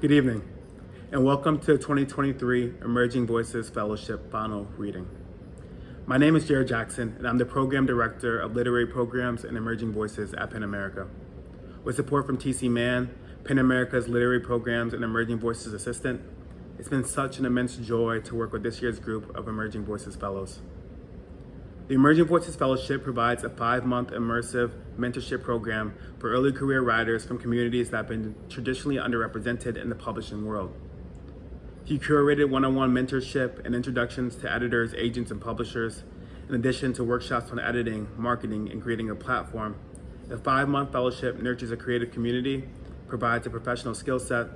Good evening, and welcome to the 2023 Emerging Voices Fellowship Final Reading. My name is Jared Jackson, and I'm the Program Director of Literary Programs and Emerging Voices at PEN America. With support from TC Mann, PEN America's Literary Programs and Emerging Voices Assistant, it's been such an immense joy to work with this year's group of Emerging Voices Fellows. The Emerging Voices Fellowship provides a 5-month immersive mentorship program for early career writers from communities that have been traditionally underrepresented in the publishing world. Through curated one-on-one mentorship and introductions to editors, agents, and publishers, in addition to workshops on editing, marketing, and creating a platform, the 5-month fellowship nurtures a creative community, provides a professional skill set,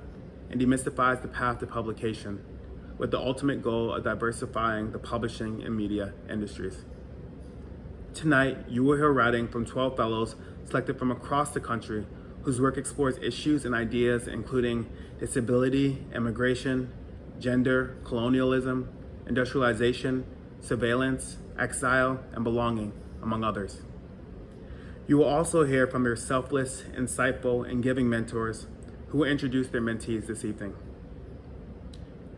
and demystifies the path to publication, with the ultimate goal of diversifying the publishing and media industries. Tonight, you will hear writing from 12 fellows selected from across the country whose work explores issues and ideas including disability, immigration, gender, colonialism, industrialization, surveillance, exile, and belonging, among others. You will also hear from their selfless, insightful, and giving mentors who will introduce their mentees this evening.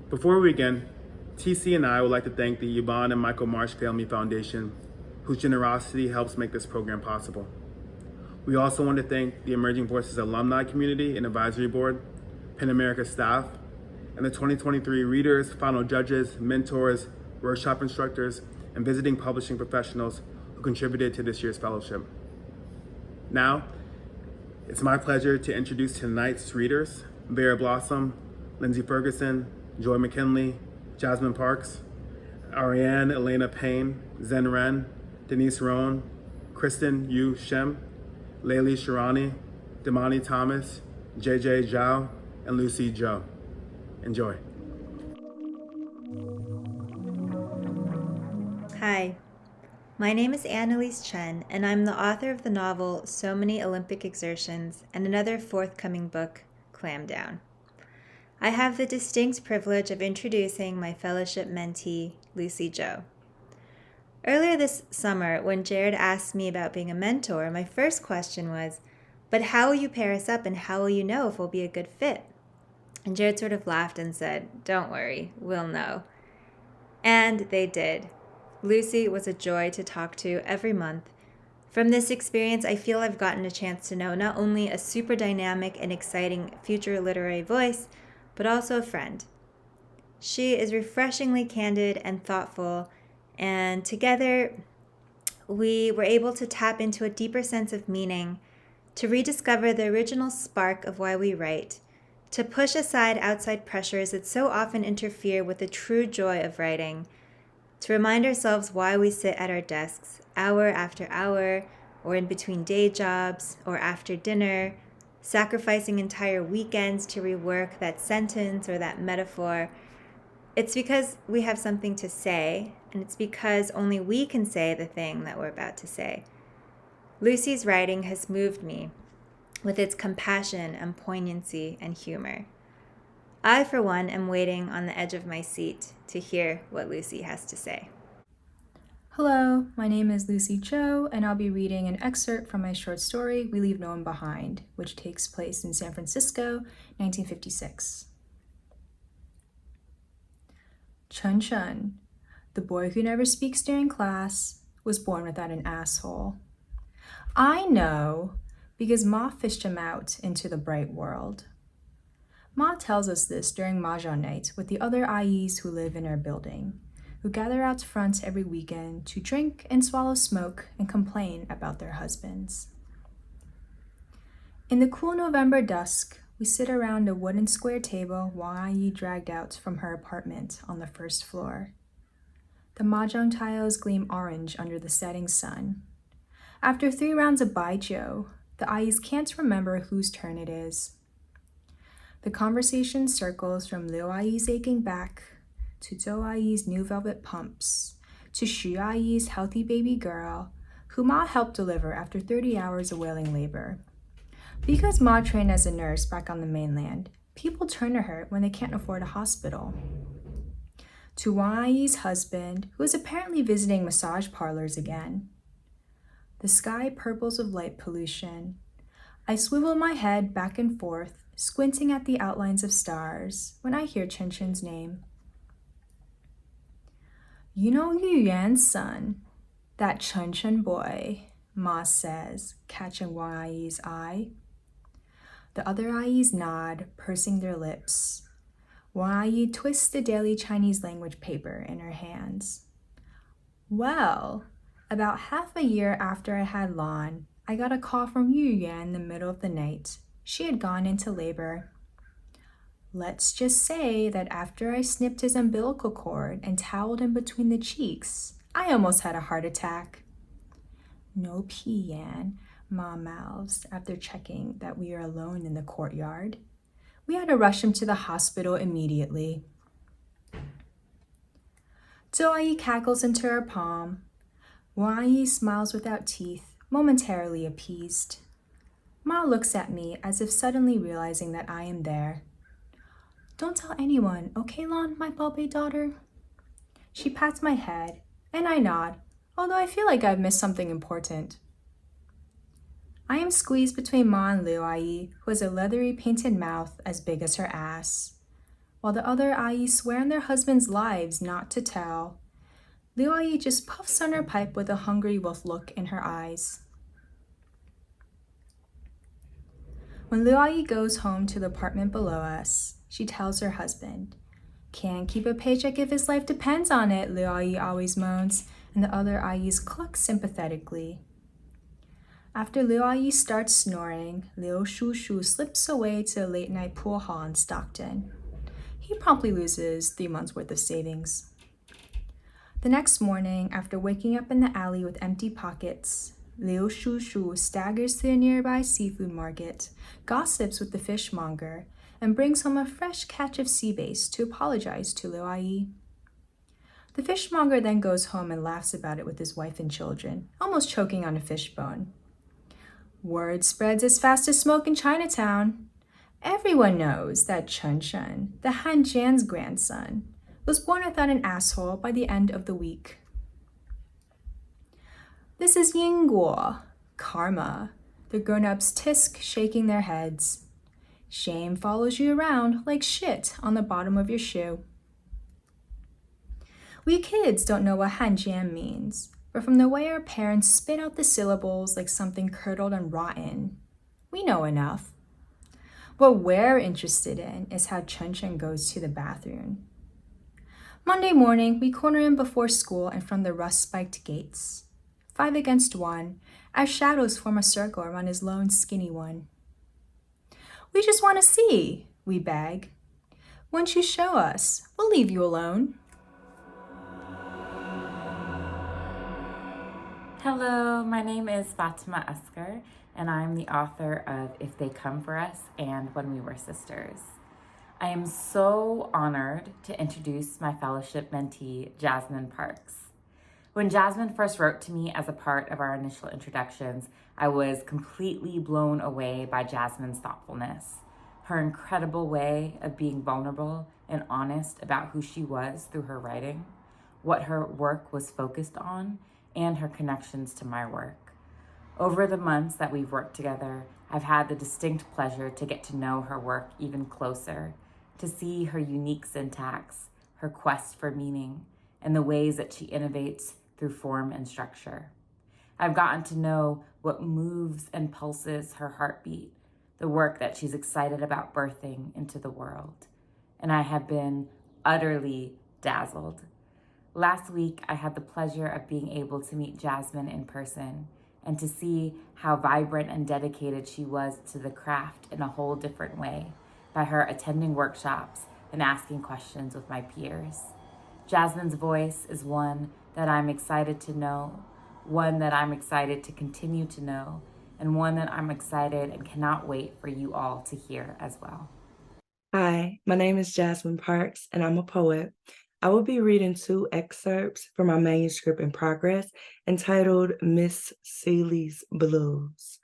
Before we begin, TC and I would like to thank the Yvonne and Michael Marsh Family Foundation, whose generosity helps make this program possible. We also want to thank the Emerging Voices Alumni Community and Advisory Board, PEN America staff, and the 2023 readers, final judges, mentors, workshop instructors, and visiting publishing professionals who contributed to this year's fellowship. Now, it's my pleasure to introduce tonight's readers: Vera Blossom, Lindsay Ferguson, Joy McKinley, Jasmine Parks, Arian L Payne, Zen Ren, Denise Ron, Kristen Shim, Layli Shirani, Damani Thomas, Zhou, and Lucy Zhou. Enjoy. Hi, my name is Anelise Chen, and I'm the author of the novel So Many Olympic Exertions and another forthcoming book, Clam Down. I have the distinct privilege of introducing my fellowship mentee, Lucy Zhou. Earlier this summer, when Jared asked me about being a mentor, my first question was, but how will you pair us up and how will you know if we'll be a good fit? And Jared sort of laughed and said, don't worry, we'll know. And they did. Lucy was a joy to talk to every month. From this experience, I feel I've gotten a chance to know not only a super dynamic and exciting future literary voice, but also a friend. She is refreshingly candid and thoughtful, and together we were able to tap into a deeper sense of meaning, to rediscover the original spark of why we write, to push aside outside pressures that so often interfere with the true joy of writing, to remind ourselves why we sit at our desks hour after hour, or in between day jobs, or after dinner, sacrificing entire weekends to rework that sentence or that metaphor. It's because we have something to say, and it's because only we can say the thing that we're about to say. Lucy's writing has moved me with its compassion and poignancy and humor. I, for one, am waiting on the edge of my seat to hear what Lucy has to say. Hello, my name is Lucy Zhou, and I'll be reading an excerpt from my short story, We Leave No One Behind, which takes place in San Francisco, 1956. Chun Chun, the boy who never speaks during class, was born without an asshole. I know, because Ma fished him out into the bright world. Ma tells us this during Mahjong night with the other IEs who live in our building, who gather out front every weekend to drink and swallow smoke and complain about their husbands. In the cool November dusk, we sit around a wooden square table while IE dragged out from her apartment on the first floor. The mahjong tiles gleam orange under the setting sun. After 3 rounds of baijiu, the IEs can't remember whose turn it is. The conversation circles from Liu IE's aching back, to Zhou IE's new velvet pumps, to Xu IE's healthy baby girl, who Ma helped deliver after 30 hours of wailing labor. Because Ma trained as a nurse back on the mainland, people turn to her when they can't afford a hospital. To Wang IE's husband, who is apparently visiting massage parlors again. The sky purples with light pollution. I swivel my head back and forth, squinting at the outlines of stars when I hear Chen Chen's name. You know Yu Yuan's son, that Chen Chen boy, Ma says, catching Wang Yi's eye. The other Ayis nod, pursing their lips. Wang Yi twists the daily Chinese language paper in her hands. Well, about half a year after I had Lan, I got a call from Yu Yuan in the middle of the night. She had gone into labor. Let's just say that after I snipped his umbilical cord and toweled him between the cheeks, I almost had a heart attack. No pee, Yan, Mom mouths after checking that we are alone in the courtyard. We had to rush him to the hospital immediately. Zhou Yi cackles into her palm. Wang Yi smiles without teeth, momentarily appeased. Ma looks at me as if suddenly realizing that I am there. Don't tell anyone, okay, Lan, my Balbe daughter? She pats my head, and I nod, although I feel like I've missed something important. I am squeezed between Ma and Liu Ai, who has a leathery painted mouth as big as her ass. While the other Ai swear on their husbands' lives not to tell, Liu Ai just puffs on her pipe with a hungry wolf look in her eyes. When Liu Ai goes home to the apartment below us, she tells her husband, "Can't keep a paycheck if his life depends on it," Liu Ai always moans, and the other Ayis cluck sympathetically. After Liu Ai starts snoring, Liu Shu Shu slips away to a late-night pool hall in Stockton. He promptly loses 3 months' worth of savings. The next morning, after waking up in the alley with empty pockets, Liu Shu Shu staggers to the nearby seafood market, gossips with the fishmonger, and brings home a fresh catch of sea bass to apologize to Liu Ai. The fishmonger then goes home and laughs about it with his wife and children, almost choking on a fishbone. Word spreads as fast as smoke in Chinatown. Everyone knows that Chen Chen, the Han Jian's grandson, was born without an asshole by the end of the week. This is Yingguo, karma, the grown-ups tisk, shaking their heads. Shame follows you around like shit on the bottom of your shoe. We kids don't know what Han Jian means, but from the way our parents spit out the syllables like something curdled and rotten, we know enough. What we're interested in is how Chen Chen goes to the bathroom. Monday morning, we corner him before school in front of the rust-spiked gates. 5 against 1, as shadows form a circle around his lone skinny one. We just want to see, we beg. Once you show us, we'll leave you alone. Hello, my name is Fatimah Asghar, and I'm the author of If They Come For Us and When We Were Sisters. I am so honored to introduce my fellowship mentee, Jasmine Parks. When Jasmine first wrote to me as a part of our initial introductions, I was completely blown away by Jasmine's thoughtfulness, her incredible way of being vulnerable and honest about who she was through her writing, what her work was focused on, and her connections to my work. Over the months that we've worked together, I've had the distinct pleasure to get to know her work even closer, to see her unique syntax, her quest for meaning, and the ways that she innovates through form and structure. I've gotten to know what moves and pulses her heartbeat, the work that she's excited about birthing into the world. And I have been utterly dazzled. Last week, I had the pleasure of being able to meet Jasmine in person and to see how vibrant and dedicated she was to the craft in a whole different way by her attending workshops and asking questions with my peers. Jasmine's voice is one that I'm excited to know, one that I'm excited to continue to know, and one that I'm excited and cannot wait for you all to hear as well. Hi, my name is Jasmine Parks, and I'm a poet. I will be reading 2 excerpts from my manuscript in progress entitled Miss Celie's Blues.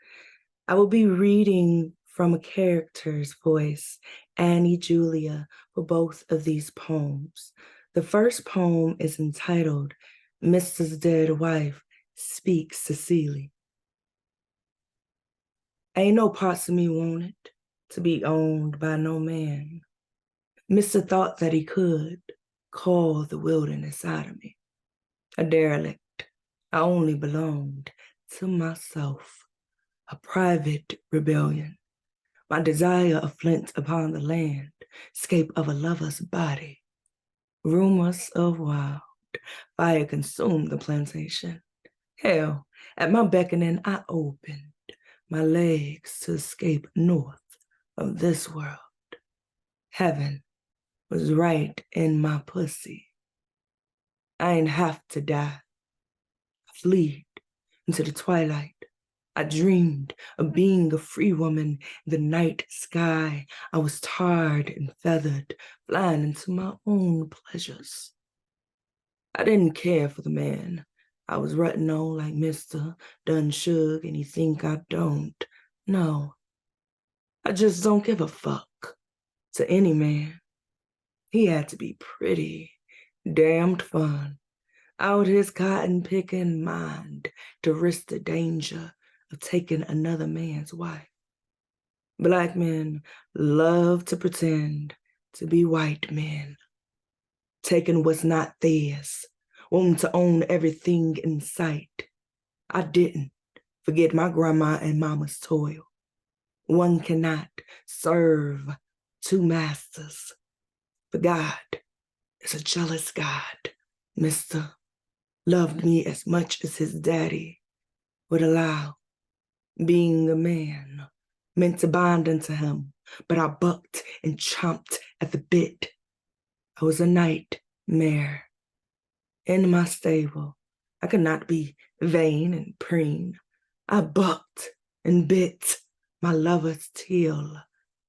I will be reading from a character's voice, Annie Julia, for both of these poems. The first poem is entitled Mrs. Dead Wife Speaks to Celie. Ain't no parts of me want it. to be owned by no man. Mr. thought that he could call the wilderness out of me. A derelict. I only belonged to myself. A private rebellion. My desire of flint upon the land, scape of a lover's body. Rumors of wild fire consumed the plantation. Hell, at my beckoning, I opened my legs to escape north of this world. Heaven was right in my pussy. I ain't have to die. I fled into the twilight. I dreamed of being a free woman in the night sky. I was tarred and feathered, flying into my own pleasures. I didn't care for the man. I was rutting on like Mr. Done Shug, and he think I don't. No, I just don't give a fuck to any man. He had to be pretty, damned fun, out his cotton-picking mind to risk the danger of taking another man's wife. Black men love to pretend to be white men, taking what's not theirs, wanting to own everything in sight. I didn't forget my grandma and mama's toil. One cannot serve two masters. But God is a jealous God. Mr. loved me as much as his daddy would allow. Being a man meant to bind unto him, but I bucked and chomped at the bit. I was a nightmare. In my stable, I could not be vain and preen. I bucked and bit my lover's tail.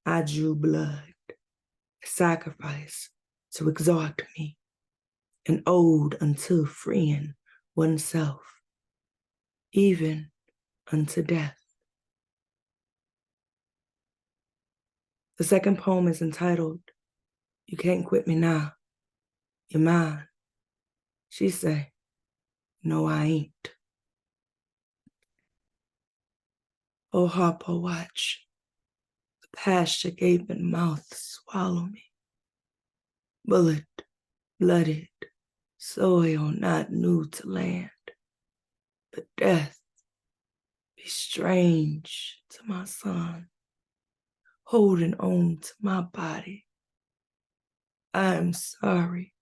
I drew blood, a sacrifice to exalt me, an ode unto freeing oneself, even unto death. The second poem is entitled, You Can't Quit Me Now, You're Mine. She say, No, I ain't. Oh, Harper, watch the pasture gaping mouth swallow me. Bullet, blooded, soil not new to land, but death be strange to my son, holding on to my body. I am sorry.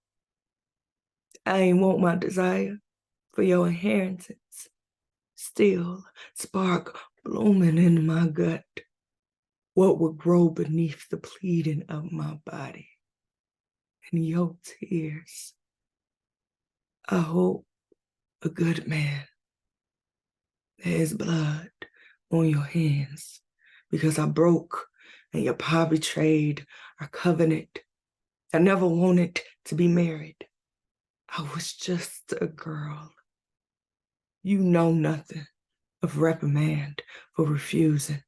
I ain't want my desire for your inheritance. Still, spark blooming in my gut. What would grow beneath the pleading of my body and your tears? I hope a good man. There is blood on your hands because I broke and your pa betrayed our covenant. I never wanted to be married. I was just a girl. You know nothing of reprimand for refusing.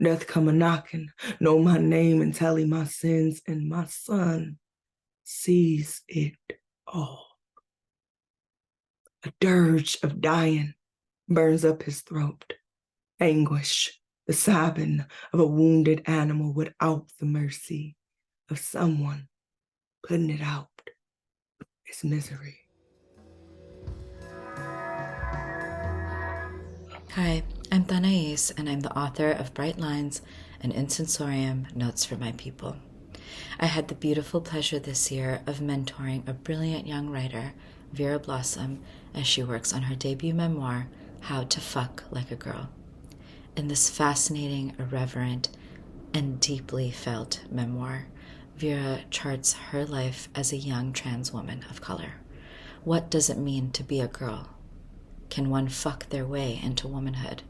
Death come a-knocking, know my name and tally my sins, and my son sees it all. A dirge of dying burns up his throat. Anguish, the sobbing of a wounded animal without the mercy of someone putting it out. It's misery. Hi, I'm Thanais, and I'm the author of Bright Lines and Insensorium Notes for My People. I had the beautiful pleasure this year of mentoring a brilliant young writer, Vera Blossom, as she works on her debut memoir, How to Fuck Like a Girl. In this fascinating, irreverent, and deeply felt memoir, Vera charts her life as a young trans woman of color. What does it mean to be a girl? Can one fuck their way into womanhood?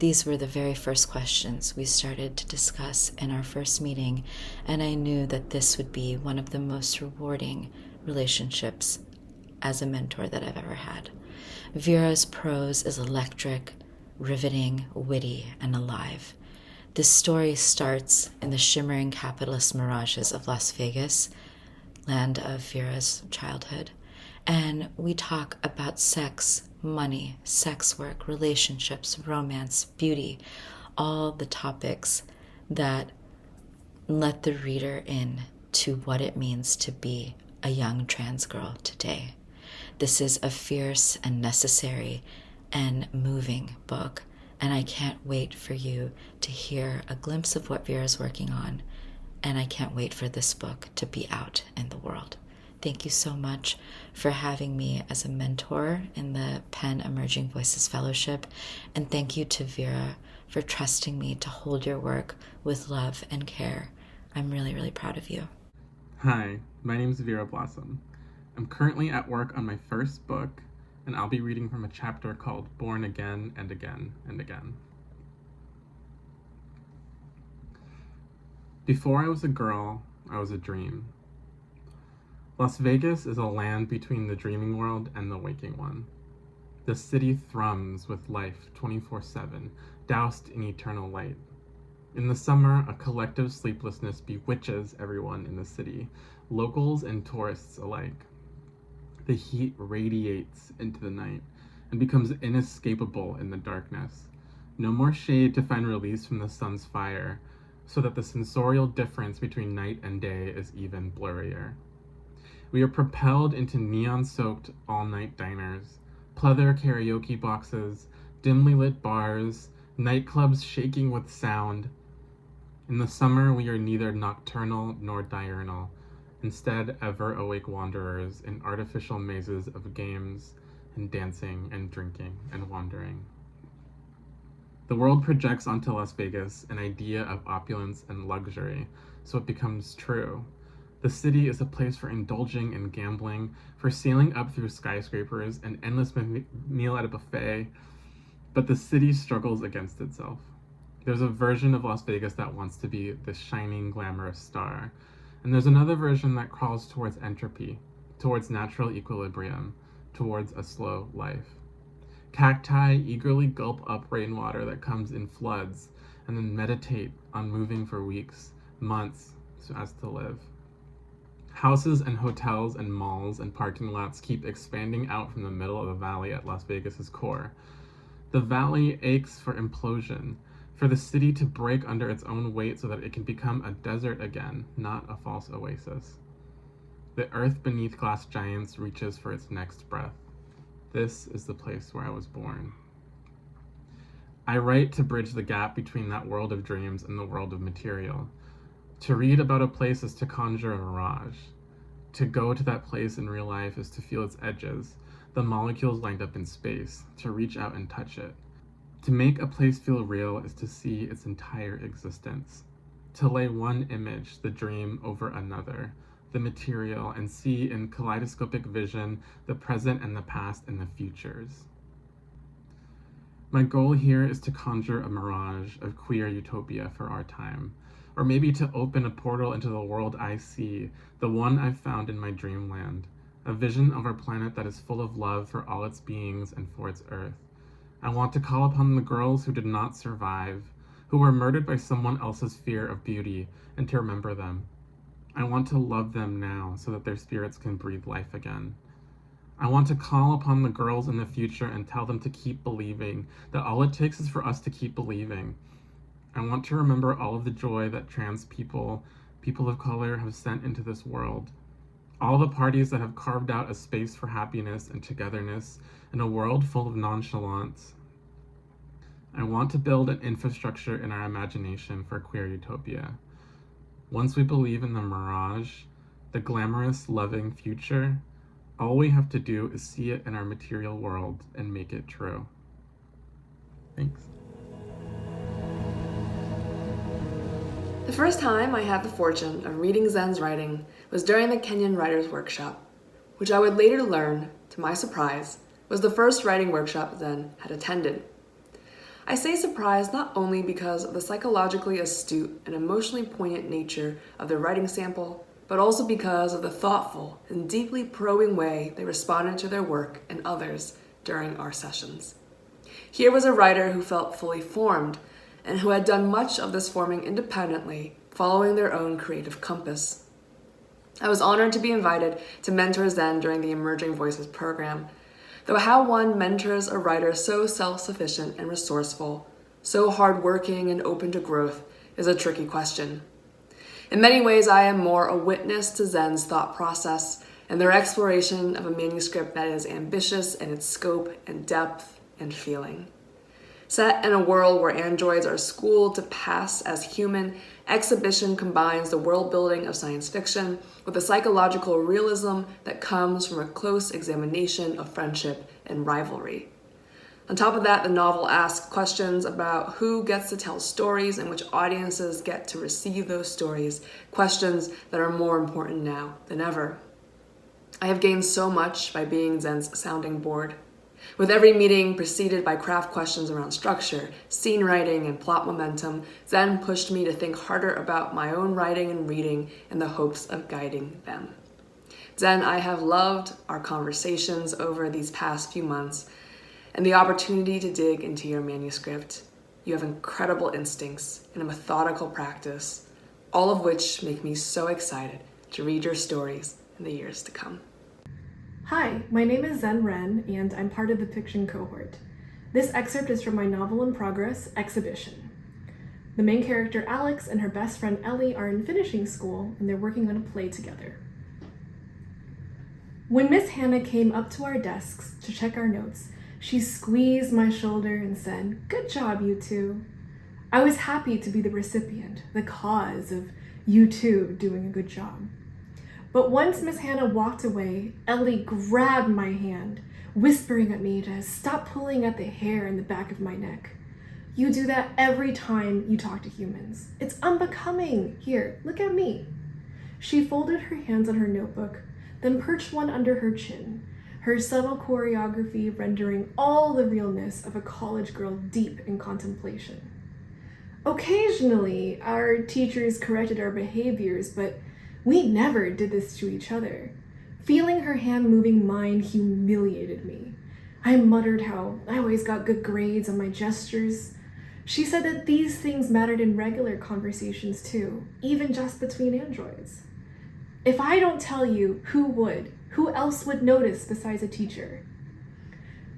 These were the very first questions we started to discuss in our first meeting, and I knew that this would be one of the most rewarding relationships as a mentor that I've ever had. Vera's prose is electric, riveting, witty, and alive. This story starts in the shimmering capitalist mirages of Las Vegas, land of Vera's childhood, and we talk about sex, money, sex work, relationships, romance, beauty, all the topics that and let the reader in to what it means to be a young trans girl today. This is a fierce and necessary and moving book, and I can't wait for you to hear a glimpse of what Vera's working on, and I can't wait for this book to be out in the world. Thank you so much for having me as a mentor in the PEN Emerging Voices Fellowship, and thank you to Vera for trusting me to hold your work with love and care. I'm really, really proud of you. Hi, my name is Vera Blossom. I'm currently at work on my first book, and I'll be reading from a chapter called Born Again and Again and Again. Before I was a girl, I was a dream. Las Vegas is a land between the dreaming world and the waking one. The city thrums with life 24/7, doused in eternal light. In the summer, a collective sleeplessness bewitches everyone in the city, locals and tourists alike. The heat radiates into the night and becomes inescapable in the darkness. No more shade to find release from the sun's fire, so that the sensorial difference between night and day is even blurrier. We are propelled into neon-soaked all-night diners, pleather karaoke boxes, dimly lit bars, nightclubs shaking with sound. In the summer, we are neither nocturnal nor diurnal, instead ever awake wanderers in artificial mazes of games and dancing and drinking and wandering. The world projects onto Las Vegas an idea of opulence and luxury, so it becomes true. The city is a place for indulging in gambling, for sailing up through skyscrapers, an endless meal at a buffet, but the city struggles against itself. There's a version of Las Vegas that wants to be the shining, glamorous star, and there's another version that crawls towards entropy, towards natural equilibrium, towards a slow life. Cacti eagerly gulp up rainwater that comes in floods, and then meditate on moving for weeks, months, so as to live. Houses and hotels and malls and parking lots keep expanding out from the middle of the valley at Las Vegas's core. The valley aches for implosion, for the city to break under its own weight so that it can become a desert again, not a false oasis. The earth beneath glass giants reaches for its next breath. This is the place where I was born. I write to bridge the gap between that world of dreams and the world of material. To read about a place is to conjure a mirage. To go to that place in real life is to feel its edges, the molecules lined up in space, to reach out and touch it. To make a place feel real is to see its entire existence. To lay one image, the dream, over another, the material, and see in kaleidoscopic vision the present and the past and the futures. My goal here is to conjure a mirage of queer utopia for our time, or maybe to open a portal into the world I see, the one I've found in my dreamland, a vision of our planet that is full of love for all its beings and for its earth. I want to call upon the girls who did not survive, who were murdered by someone else's fear of beauty, and to remember them. I want to love them now so that their spirits can breathe life again. I want to call upon the girls in the future and tell them to keep believing, that all it takes is for us to keep believing. I want to remember all of the joy that trans people of color have sent into this world. All the parties that have carved out a space for happiness and togetherness in a world full of nonchalance. I want to build an infrastructure in our imagination for queer utopia. Once we believe in the mirage, the glamorous, loving future, all we have to do is see it in our material world and make it true. Thanks. The first time I had the fortune of reading Zen's writing was during the Kenyan Writers' Workshop, which I would later learn, to my surprise, was the first writing workshop Zen had attended. I say surprised not only because of the psychologically astute and emotionally poignant nature of the writing sample, but also because of the thoughtful and deeply probing way they responded to their work and others during our sessions. Here was a writer who felt fully formed and who had done much of this forming independently, following their own creative compass. I was honored to be invited to mentor Zen during the Emerging Voices program, though how one mentors a writer so self-sufficient and resourceful, so hardworking and open to growth, is a tricky question. In many ways, I am more a witness to Zen's thought process and their exploration of a manuscript that is ambitious in its scope and depth and feeling. Set in a world where androids are schooled to pass as human, Exhibition combines the world building of science fiction with the psychological realism that comes from a close examination of friendship and rivalry. On top of that, the novel asks questions about who gets to tell stories and which audiences get to receive those stories, questions that are more important now than ever. I have gained so much by being Zen's sounding board. With every meeting preceded by craft questions around structure, scene writing, and plot momentum, Zen pushed me to think harder about my own writing and reading in the hopes of guiding them. Zen, I have loved our conversations over these past few months and the opportunity to dig into your manuscript. You have incredible instincts and a methodical practice, all of which make me so excited to read your stories in the years to come. Hi, my name is Zen Ren, and I'm part of the fiction cohort. This excerpt is from my novel in progress, Exhibition. The main character, Alex, and her best friend, Ellie, are in finishing school, and they're working on a play together. When Miss Hannah came up to our desks to check our notes, she squeezed my shoulder and said, "Good job, you two." I was happy to be the recipient, the cause of you two doing a good job. But once Miss Hannah walked away, Ellie grabbed my hand, whispering at me to stop pulling at the hair in the back of my neck. "You do that every time you talk to humans. It's unbecoming. Here, look at me." She folded her hands on her notebook, then perched one under her chin, her subtle choreography rendering all the realness of a college girl deep in contemplation. Occasionally, our teachers corrected our behaviors, but we never did this to each other. Feeling her hand moving mine humiliated me. I muttered how I always got good grades on my gestures. She said that these things mattered in regular conversations too, even just between androids. If I don't tell you, who would? Who else would notice besides a teacher?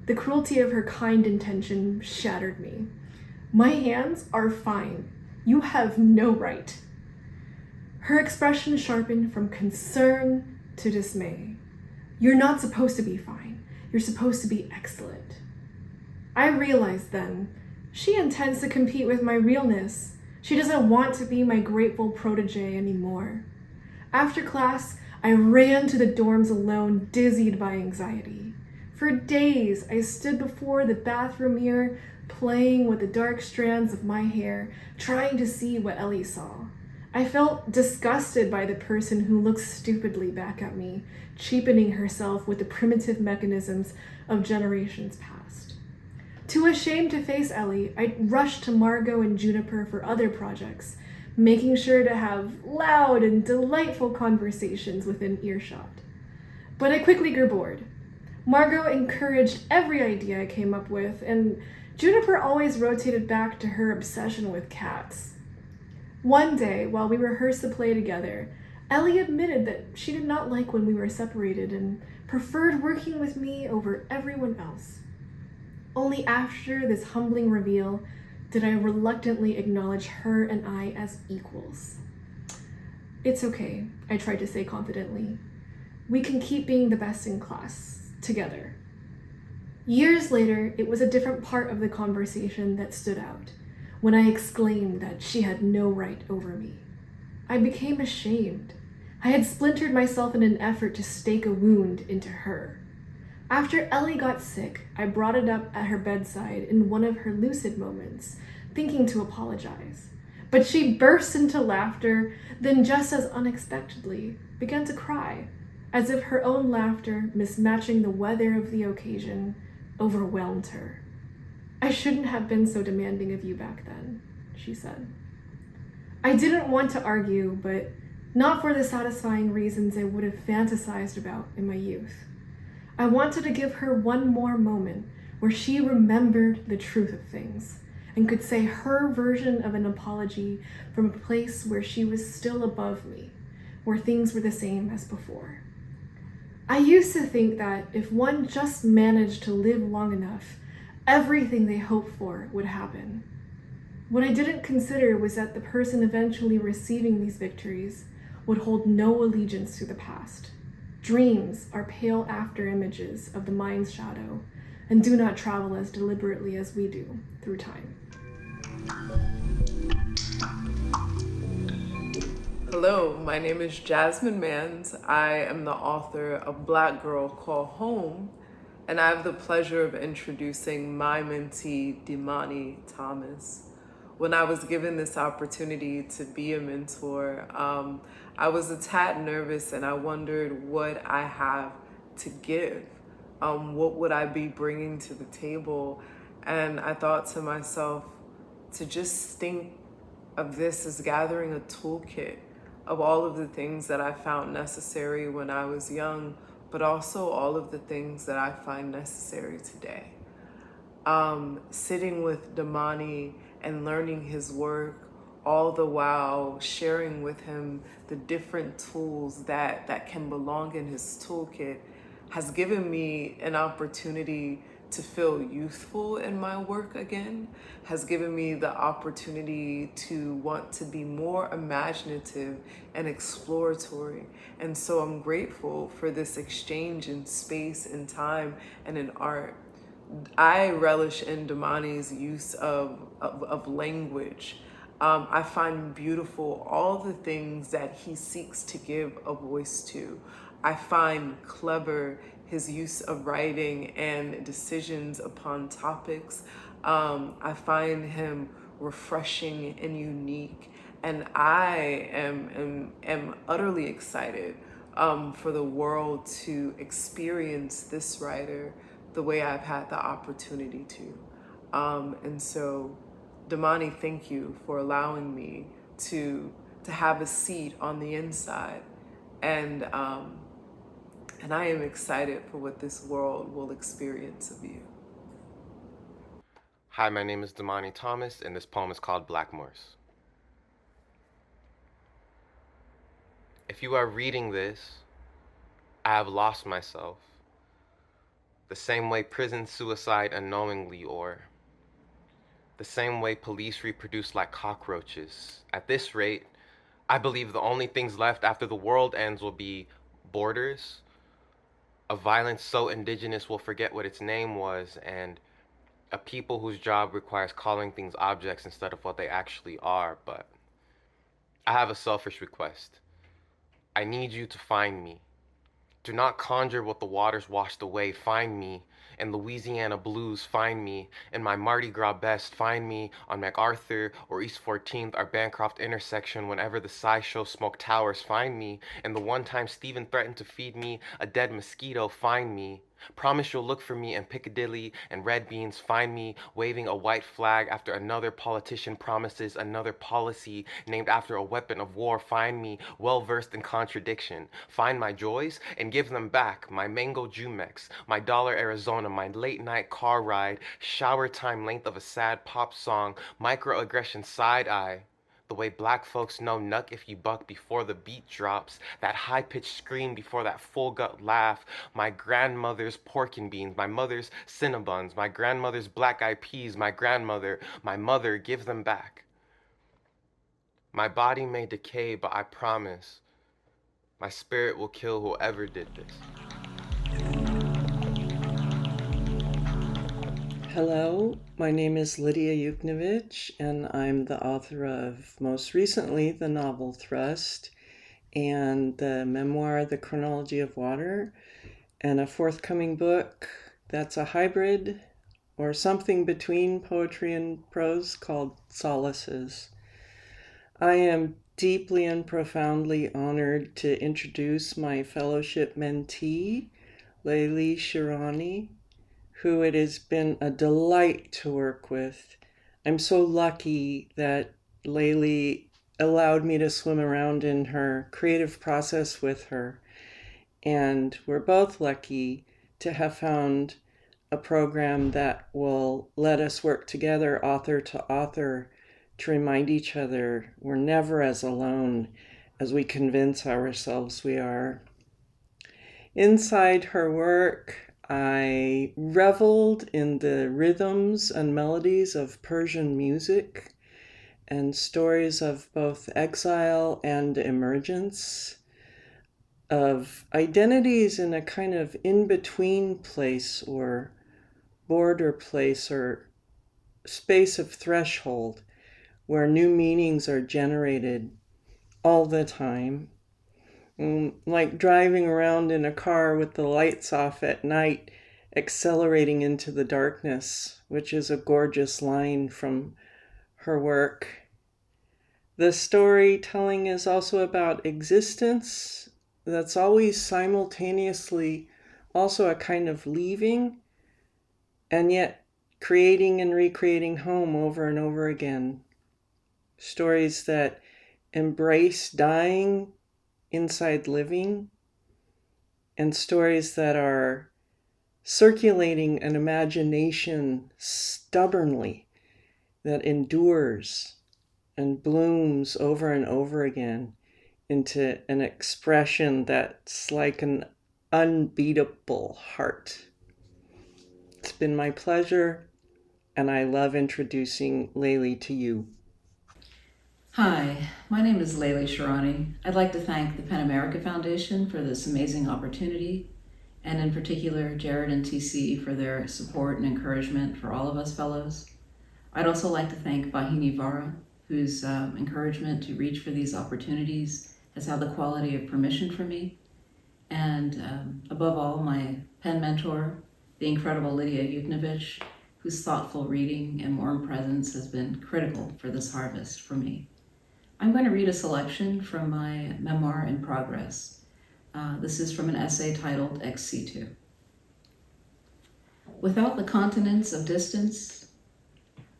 The cruelty of her kind intention shattered me. My hands are fine. You have no right. Her expression sharpened from concern to dismay. You're not supposed to be fine. You're supposed to be excellent. I realized then, she intends to compete with my realness. She doesn't want to be my grateful protege anymore. After class, I ran to the dorms alone, dizzied by anxiety. For days, I stood before the bathroom mirror, playing with the dark strands of my hair, trying to see what Ellie saw. I felt disgusted by the person who looked stupidly back at me, cheapening herself with the primitive mechanisms of generations past. Too ashamed to face Ellie, I rushed to Margot and Juniper for other projects, making sure to have loud and delightful conversations within earshot. But I quickly grew bored. Margot encouraged every idea I came up with, and Juniper always rotated back to her obsession with cats. One day, while we rehearsed the play together, Ellie admitted that she did not like when we were separated and preferred working with me over everyone else. Only after this humbling reveal did I reluctantly acknowledge her and I as equals. "It's okay," I tried to say confidently. "We can keep being the best in class, together." Years later, it was a different part of the conversation that stood out, when I exclaimed that she had no right over me. I became ashamed. I had splintered myself in an effort to stake a wound into her. After Ellie got sick, I brought it up at her bedside in one of her lucid moments, thinking to apologize. But she burst into laughter, then just as unexpectedly began to cry, as if her own laughter, mismatching the weather of the occasion, overwhelmed her. "I shouldn't have been so demanding of you back then," she said. I didn't want to argue, but not for the satisfying reasons I would have fantasized about in my youth. I wanted to give her one more moment where she remembered the truth of things and could say her version of an apology from a place where she was still above me, where things were the same as before. I used to think that if one just managed to live long enough, everything they hoped for would happen. What I didn't consider was that the person eventually receiving these victories would hold no allegiance to the past. Dreams are pale after images of the mind's shadow and do not travel as deliberately as we do through time. Hello, my name is Jasmine Mans. I am the author of Black Girl Call Home, and I have the pleasure of introducing my mentee, Damani Thomas. When I was given this opportunity to be a mentor, I was a tad nervous and I wondered what I have to give. What would I be bringing to the table? And I thought to myself, to just think of this as gathering a toolkit of all of the things that I found necessary when I was young, but also all of the things that I find necessary today. Sitting with Damani and learning his work, all the while sharing with him the different tools that can belong in his toolkit, has given me an opportunity to feel youthful in my work again, has given me the opportunity to want to be more imaginative and exploratory. And so I'm grateful for this exchange in space and time and in art. I relish in Damani's use of language. I find beautiful all the things that he seeks to give a voice to. I find clever his use of writing and decisions upon topics. I find him refreshing and unique, and I am utterly excited for the world to experience this writer the way I've had the opportunity to. And so, Damani, thank you for allowing me to have a seat on the inside, and I am excited for what this world will experience of you. Hi, my name is Damani Thomas, and this poem is called Blackmoors. If you are reading this, I have lost myself, the same way prison suicide unknowingly, or the same way police reproduce like cockroaches. At this rate, I believe the only things left after the world ends will be borders, a violence so indigenous we'll forget what its name was, and a people whose job requires calling things objects instead of what they actually are. But I have a selfish request. I need you to find me. Do not conjure what the waters washed away. Find me in Louisiana blues. Find me in my Mardi Gras best. Find me on MacArthur or East 14th, our Bancroft intersection, whenever the SciShow smoke towers. Find me in the one time Stephen threatened to feed me a dead mosquito. Find me. Promise you'll look for me in Piccadilly and Red Beans. Find me waving a white flag after another politician promises another policy named after a weapon of war. Find me well versed in contradiction. Find my joys and give them back. My mango Jumex, my dollar Arizona, my late night car ride, shower time length of a sad pop song, microaggression side eye. The way black folks know nuck if you buck before the beat drops, that high-pitched scream before that full-gut laugh, my grandmother's pork and beans, my mother's Cinnabons, my grandmother's black-eyed peas, my mother, give them back. My body may decay, but I promise, my spirit will kill whoever did this. Hello, my name is Lydia Yuknovich, and I'm the author of, most recently, the novel Thrust, and the memoir, The Chronology of Water, and a forthcoming book that's a hybrid or something between poetry and prose called Solaces. I am deeply and profoundly honored to introduce my fellowship mentee, Layli Shirani, who it has been a delight to work with. I'm so lucky that Layli allowed me to swim around in her creative process with her. And we're both lucky to have found a program that will let us work together, author to author, to remind each other we're never as alone as we convince ourselves we are. Inside her work, I reveled in the rhythms and melodies of Persian music and stories of both exile and emergence, of identities in a kind of in-between place or border place or space of threshold where new meanings are generated all the time. Like driving around in a car with the lights off at night, accelerating into the darkness, which is a gorgeous line from her work. The storytelling is also about existence that's always simultaneously also a kind of leaving and yet creating and recreating home over and over again. Stories that embrace dying inside living, and stories that are circulating an imagination stubbornly that endures and blooms over and over again into an expression that's like an unbeatable heart. It's been my pleasure, and I love introducing Layli to you. Hi, my name is Layli Shirani. I'd like to thank the PEN America Foundation for this amazing opportunity, and in particular Jared and TC for their support and encouragement for all of us fellows. I'd also like to thank Vahini Vara, whose encouragement to reach for these opportunities has had the quality of permission for me. And above all, my PEN mentor, the incredible Lidia Yuknovich, whose thoughtful reading and warm presence has been critical for this harvest for me. I'm going to read a selection from my memoir in progress. This is from an essay titled Ex Situ. Without the continents of distance,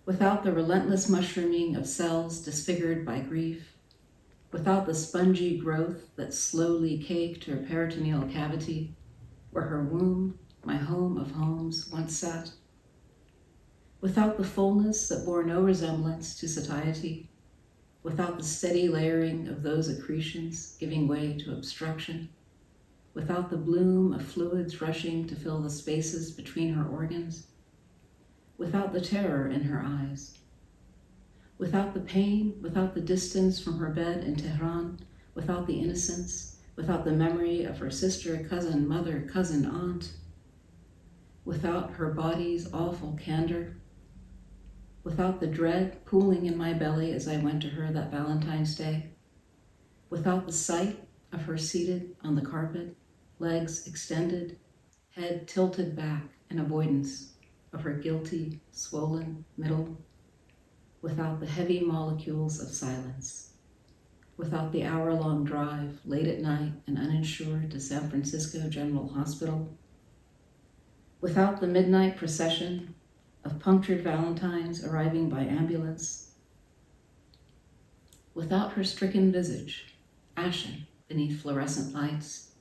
without the relentless mushrooming of cells disfigured by grief, without the spongy growth that slowly caked her peritoneal cavity, where her womb, my home of homes, once sat, without the fullness that bore no resemblance to satiety, without the steady layering of those accretions giving way to obstruction, without the bloom of fluids rushing to fill the spaces between her organs, without the terror in her eyes, without the pain, without the distance from her bed in Tehran, without the innocence, without the memory of her sister, cousin, mother, cousin, aunt, without her body's awful candor, without the dread pooling in my belly as I went to her that Valentine's Day, without the sight of her seated on the carpet, legs extended, head tilted back in avoidance of her guilty, swollen middle, without the heavy molecules of silence, without the hour-long drive late at night and uninsured to San Francisco General Hospital, without the midnight procession of punctured Valentines arriving by ambulance, without her stricken visage, ashen beneath fluorescent lights,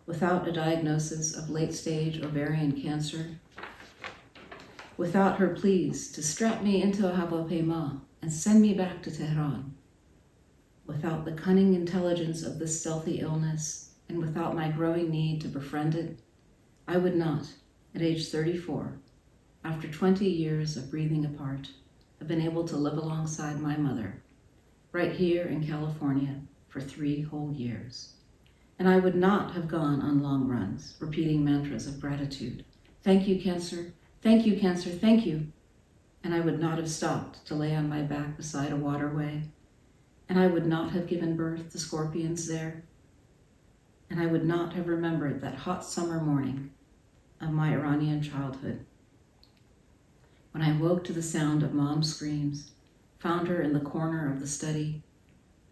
without a diagnosis of late-stage ovarian cancer, without her pleas to strap me into a Payne and send me back to Tehran, without the cunning intelligence of this stealthy illness, and without my growing need to befriend it, I would not, at age 34, after 20 years of breathing apart, have been able to live alongside my mother, right here in California, for 3 whole years. And I would not have gone on long runs, repeating mantras of gratitude. Thank you, cancer. Thank you, cancer. Thank you. And I would not have stopped to lay on my back beside a waterway. And I would not have given birth to scorpions there. And I would not have remembered that hot summer morning of my Iranian childhood, when I woke to the sound of Mom's screams, found her in the corner of the study,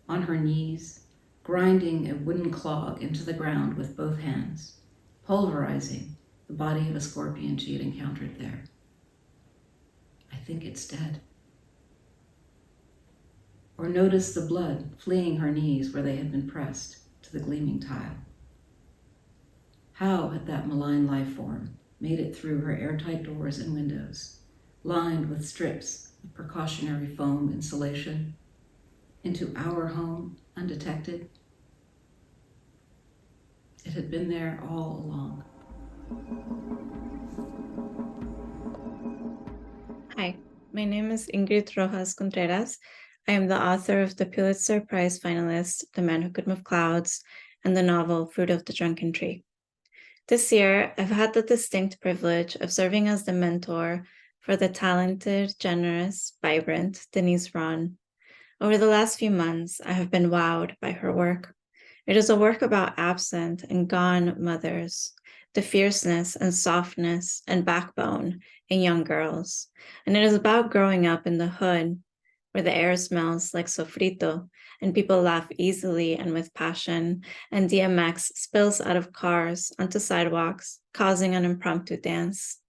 on her knees, grinding a wooden clog into the ground with both hands, pulverizing the body of a scorpion she had encountered there. I think it's dead. Or noticed the blood fleeing her knees where they had been pressed to the gleaming tile. How had that malign life form made it through her airtight doors and windows, lined with strips of precautionary foam insulation, into our home undetected? It had been there all along. Hi, My name is Ingrid Rojas Contreras. I am the author of the Pulitzer Prize finalist, The Man Who Could Move Clouds, and the novel Fruit of the Drunken Tree. This year, I've had the distinct privilege of serving as the mentor for the talented, generous, vibrant Denise Ron. Over the last few months, I have been wowed by her work. It is a work about absent and gone mothers, the fierceness and softness and backbone in young girls. And it is about growing up in the hood, where the air smells like sofrito and people laugh easily and with passion, and DMX spills out of cars onto sidewalks, causing an impromptu dance.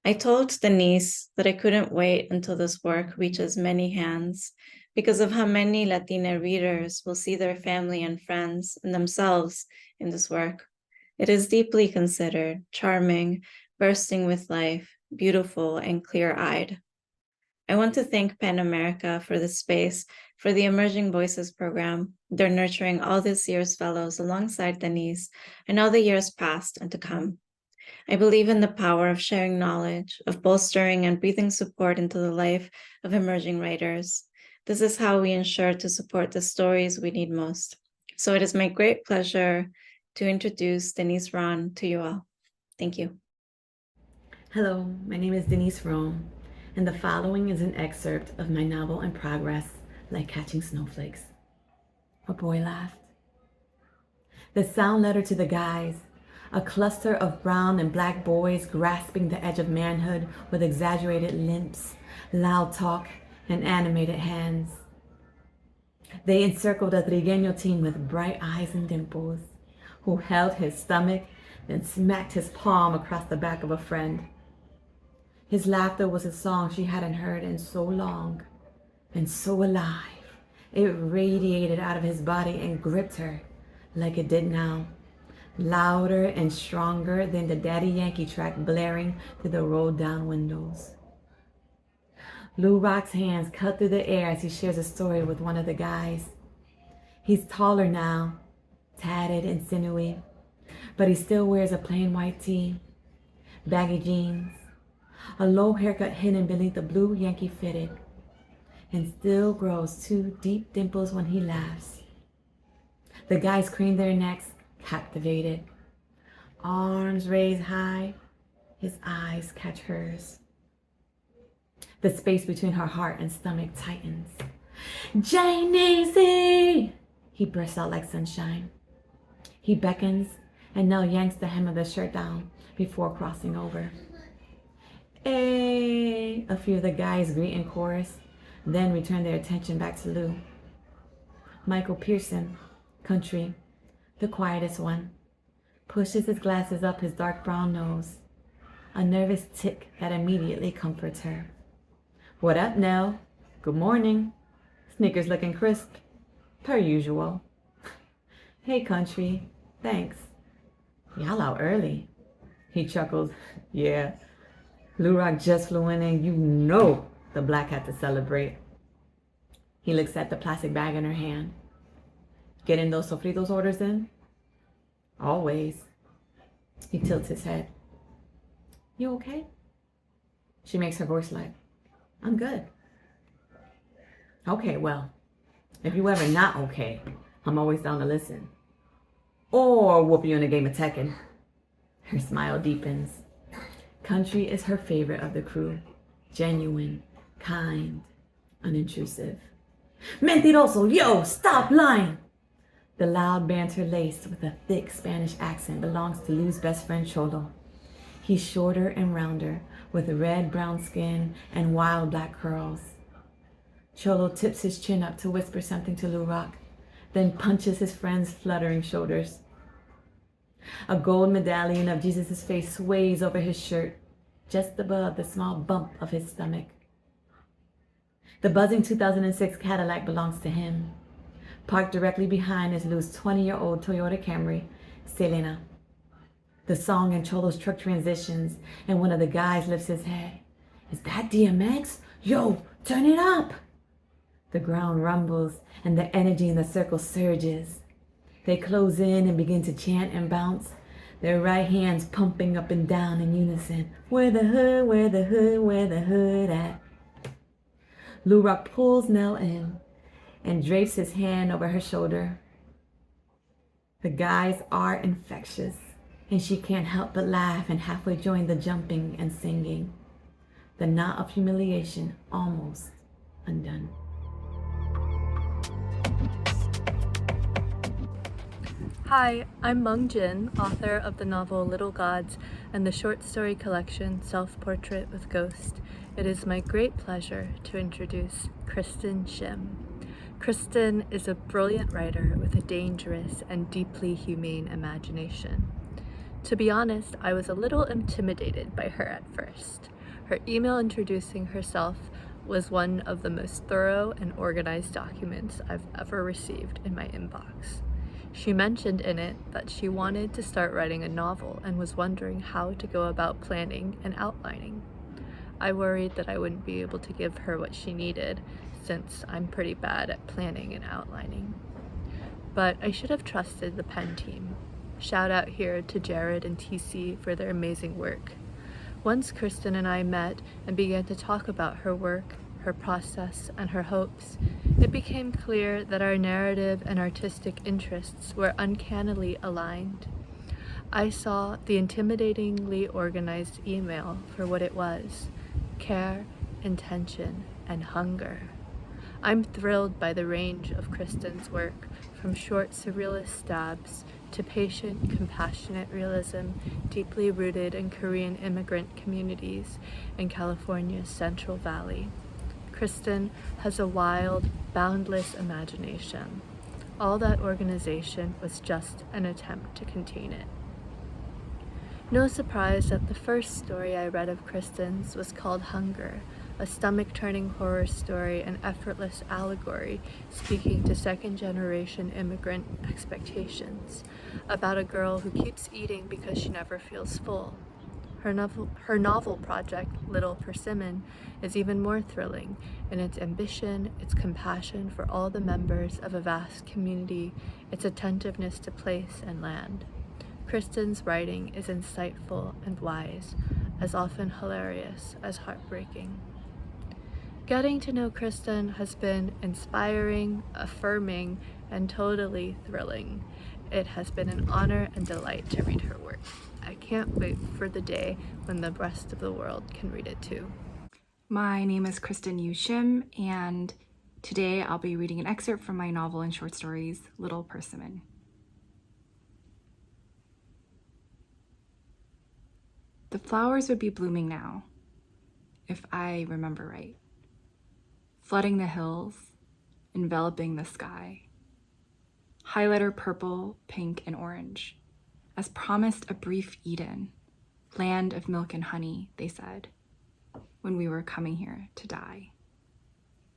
I told Denise that I couldn't wait until this work reaches many hands because of how many Latina readers will see their family and friends and themselves in this work. It is deeply considered, charming, bursting with life, beautiful, and clear-eyed. I want to thank PEN America for this space, for the Emerging Voices program. They're nurturing all this year's fellows alongside Denise and all the years past and to come. I believe in the power of sharing knowledge, of bolstering and breathing support into the life of emerging writers. This is how we ensure to support the stories we need most. So it is my great pleasure to introduce Denise Ron to you all. Thank you. Hello, my name is Denise Ron, and the following is an excerpt of my novel in progress, Like Catching Snowflakes. A boy laughed. The sound led her to the guys, a cluster of brown and black boys grasping the edge of manhood with exaggerated limps, loud talk, and animated hands. They encircled a trigueño teen with bright eyes and dimples, who held his stomach, then smacked his palm across the back of a friend. His laughter was a song she hadn't heard in so long, and so alive. It radiated out of his body and gripped her like it did now, louder and stronger than the Daddy Yankee track blaring through the rolled-down windows. Lou Rock's hands cut through the air as he shares a story with one of the guys. He's taller now, tatted and sinewy, but he still wears a plain white tee, baggy jeans, a low haircut hidden beneath the blue Yankee fitted, and still grows two deep dimples when he laughs. The guys crane their necks, captivated, arms raised high, his eyes catch hers. The space between her heart and stomach tightens. Janie! He bursts out like sunshine. He beckons and now yanks the hem of the shirt down before crossing over. Hey! A few of the guys greet in chorus, then return their attention back to Lou. Michael Pearson, country, the quietest one, pushes his glasses up his dark brown nose, a nervous tick that immediately comforts her. What up, Nell? Good morning. Sneakers looking crisp, per usual. Hey, country, thanks. Y'all out early. He chuckled. Yeah, Lou Rock just flew in and you know the black had to celebrate. He looks at the plastic bag in her hand. Getting those sofritos orders in? Always. He tilts his head. You okay? She makes her voice light. I'm good. Okay, well, if you ever not okay, I'm always down to listen. Or whoop you in a game of Tekken. Her smile deepens. Country is her favorite of the crew. Genuine, kind, unintrusive. Mentiroso, yo, stop lying! The loud banter laced with a thick Spanish accent belongs to Lou's best friend Cholo. He's shorter and rounder, with red-brown skin and wild black curls. Cholo tips his chin up to whisper something to Lou Rock, then punches his friend's fluttering shoulders. A gold medallion of Jesus' face sways over his shirt, just above the small bump of his stomach. The buzzing 2006 Cadillac belongs to him. Parked directly behind is Lou's 20-year-old Toyota Camry, Selena. The song in Cholo's truck transitions, and one of the guys lifts his head. Is that DMX? Yo, turn it up! The ground rumbles, and the energy in the circle surges. They close in and begin to chant and bounce, their right hands pumping up and down in unison. Where the hood, where the hood, where the hood at? Lura pulls Nell in and drapes his hand over her shoulder. The guys are infectious, and she can't help but laugh and halfway join the jumping and singing. The knot of humiliation almost undone. Hi, I'm Meng Jin, author of the novel Little Gods and the short story collection Self-Portrait with Ghost. It is my great pleasure to introduce Kristen Shim. Kristen is a brilliant writer with a dangerous and deeply humane imagination. To be honest, I was a little intimidated by her at first. Her email introducing herself was one of the most thorough and organized documents I've ever received in my inbox. She mentioned in it that she wanted to start writing a novel and was wondering how to go about planning and outlining. I worried that I wouldn't be able to give her what she needed, since I'm pretty bad at planning and outlining. But I should have trusted the pen team. Shout out here to Jared and TC for their amazing work. Once Kristen and I met and began to talk about her work, her process, and her hopes, it became clear that our narrative and artistic interests were uncannily aligned. I saw the intimidatingly organized email for what it was: care, intention, and hunger. I'm thrilled by the range of Kristen's work, from short surrealist stabs to patient, compassionate realism deeply rooted in Korean immigrant communities in California's Central Valley. Kristen has a wild, boundless imagination. All that organization was just an attempt to contain it. No surprise that the first story I read of Kristen's was called Hunger, a stomach-turning horror story and effortless allegory speaking to second-generation immigrant expectations, about a girl who keeps eating because she never feels full. Her novel project, Little Persimmon, is even more thrilling in its ambition, its compassion for all the members of a vast community, its attentiveness to place and land. Kristen's writing is insightful and wise, as often hilarious as heartbreaking. Getting to know Kristen has been inspiring, affirming, and totally thrilling. It has been an honor and delight to read her work. I can't wait for the day when the rest of the world can read it too. My name is Kristen Shim, and today I'll be reading an excerpt from my novel and short stories, Little Persimmon. The flowers would be blooming now, if I remember right, flooding the hills, enveloping the sky. Highlighter purple, pink, and orange. As promised, a brief Eden, land of milk and honey, they said, when we were coming here to die.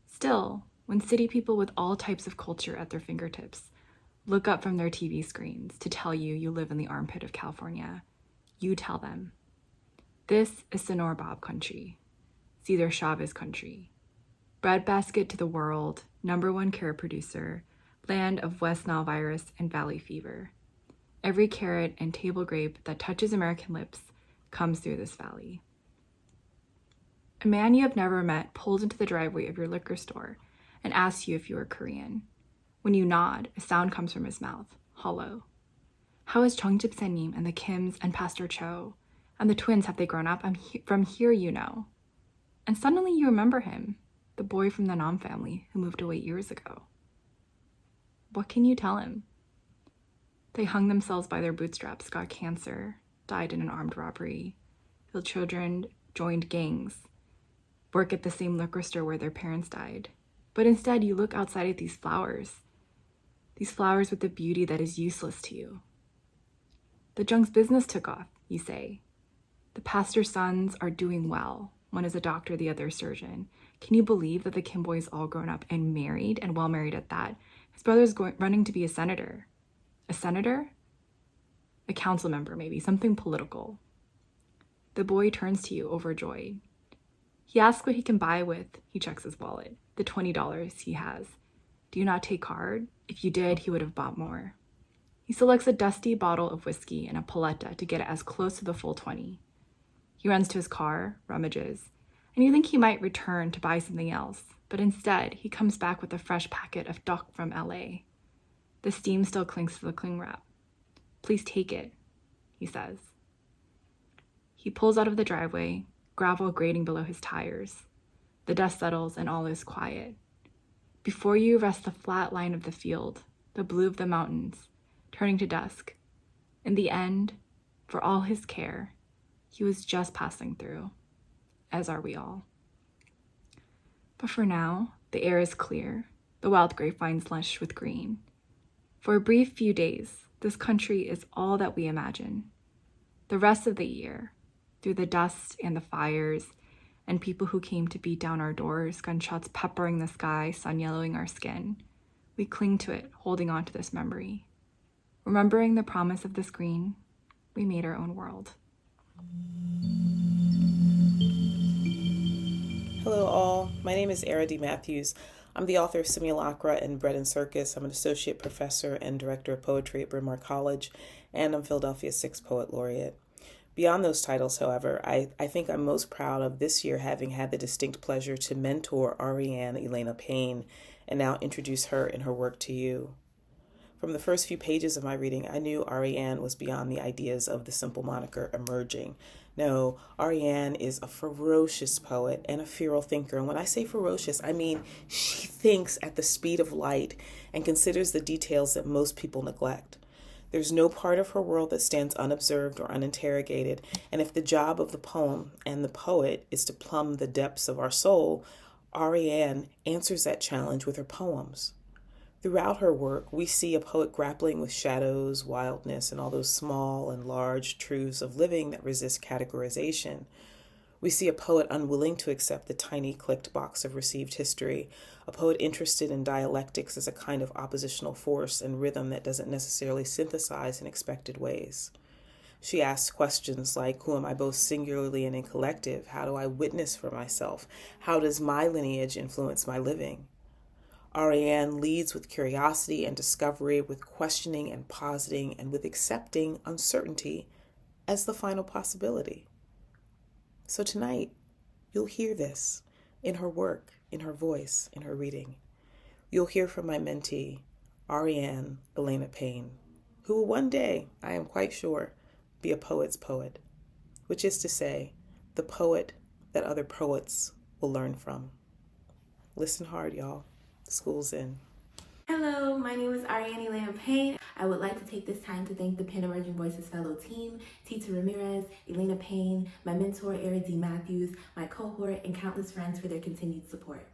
Still, when city people with all types of culture at their fingertips look up from their TV screens to tell you you live in the armpit of California, you tell them, this is Sonora Bob country, Cesar Chavez country, breadbasket to the world, #1 carrot producer, land of West Nile virus and valley fever. Every carrot and table grape that touches American lips comes through this valley. A man you have never met pulls into the driveway of your liquor store and asks you if you are Korean. When you nod, a sound comes from his mouth, hollow. How is Chongjip Senim and the Kims and Pastor Cho and the twins, have they grown up? From here, you know. And suddenly you remember him, the boy from the Nam family who moved away years ago. What can you tell him? They hung themselves by their bootstraps, got cancer, died in an armed robbery. Their children joined gangs, work at the same liquor store where their parents died. But instead, you look outside at these flowers with the beauty that is useless to you. The Jung's business took off, you say. The pastor's sons are doing well. One is a doctor, the other a surgeon. Can you believe that the Kim boys all grown up and married, and well married at that? His brother's running to be a senator. A senator? A council member, maybe, something political. The boy turns to you, overjoyed. He asks what he can buy with, he checks his wallet, the $20 he has. Do you not take card? If you did, he would have bought more. He selects a dusty bottle of whiskey and a paletta to get it as close to the full 20. He runs to his car, rummages, and you think he might return to buy something else, but instead he comes back with a fresh packet of doc from LA. The steam still clings to the cling wrap. "Please take it," he says. He pulls out of the driveway, gravel grating below his tires. The dust settles and all is quiet. Before you rests the flat line of the field, the blue of the mountains, turning to dusk. In the end, for all his care, he was just passing through, as are we all. But for now, the air is clear, the wild grapevines lush with green. For a brief few days, this country is all that we imagine. The rest of the year, through the dust and the fires, and people who came to beat down our doors, gunshots peppering the sky, sun yellowing our skin, we cling to it, holding on to this memory. Remembering the promise of this green, we made our own world. Hello all, my name is Arianne D. Matthews. I'm the author of Simulacra and Bread and Circus. I'm an associate professor and director of poetry at Bryn Mawr College, and I'm Philadelphia's 6th Poet Laureate. Beyond those titles, however, I think I'm most proud of this year having had the distinct pleasure to mentor Arianne Elena Payne and now introduce her and her work to you. From the first few pages of my reading, I knew Arianne was beyond the ideas of the simple moniker emerging. No, Arianne is a ferocious poet and a feral thinker. And when I say ferocious, I mean she thinks at the speed of light and considers the details that most people neglect. There's no part of her world that stands unobserved or uninterrogated, and if the job of the poem and the poet is to plumb the depths of our soul, Arianne answers that challenge with her poems. Throughout her work, we see a poet grappling with shadows, wildness, and all those small and large truths of living that resist categorization. We see a poet unwilling to accept the tiny clicked box of received history, a poet interested in dialectics as a kind of oppositional force and rhythm that doesn't necessarily synthesize in expected ways. She asks questions like, who am I both singularly and in collective? How do I witness for myself? How does my lineage influence my living? Arianne leads with curiosity and discovery, with questioning and positing, and with accepting uncertainty as the final possibility. So tonight, you'll hear this in her work, in her voice, in her reading. You'll hear from my mentee, Arianne Elena Payne, who will one day, I am quite sure, be a poet's poet, which is to say, the poet that other poets will learn from. Listen hard, y'all. School's in. Hello, my name is Arianne L Pay. I would like to take this time to thank the Penn Emerging Voices fellow team, Tita Ramirez, Elena Payne, my mentor, Arianne D. Matthews, my cohort, and countless friends for their continued support.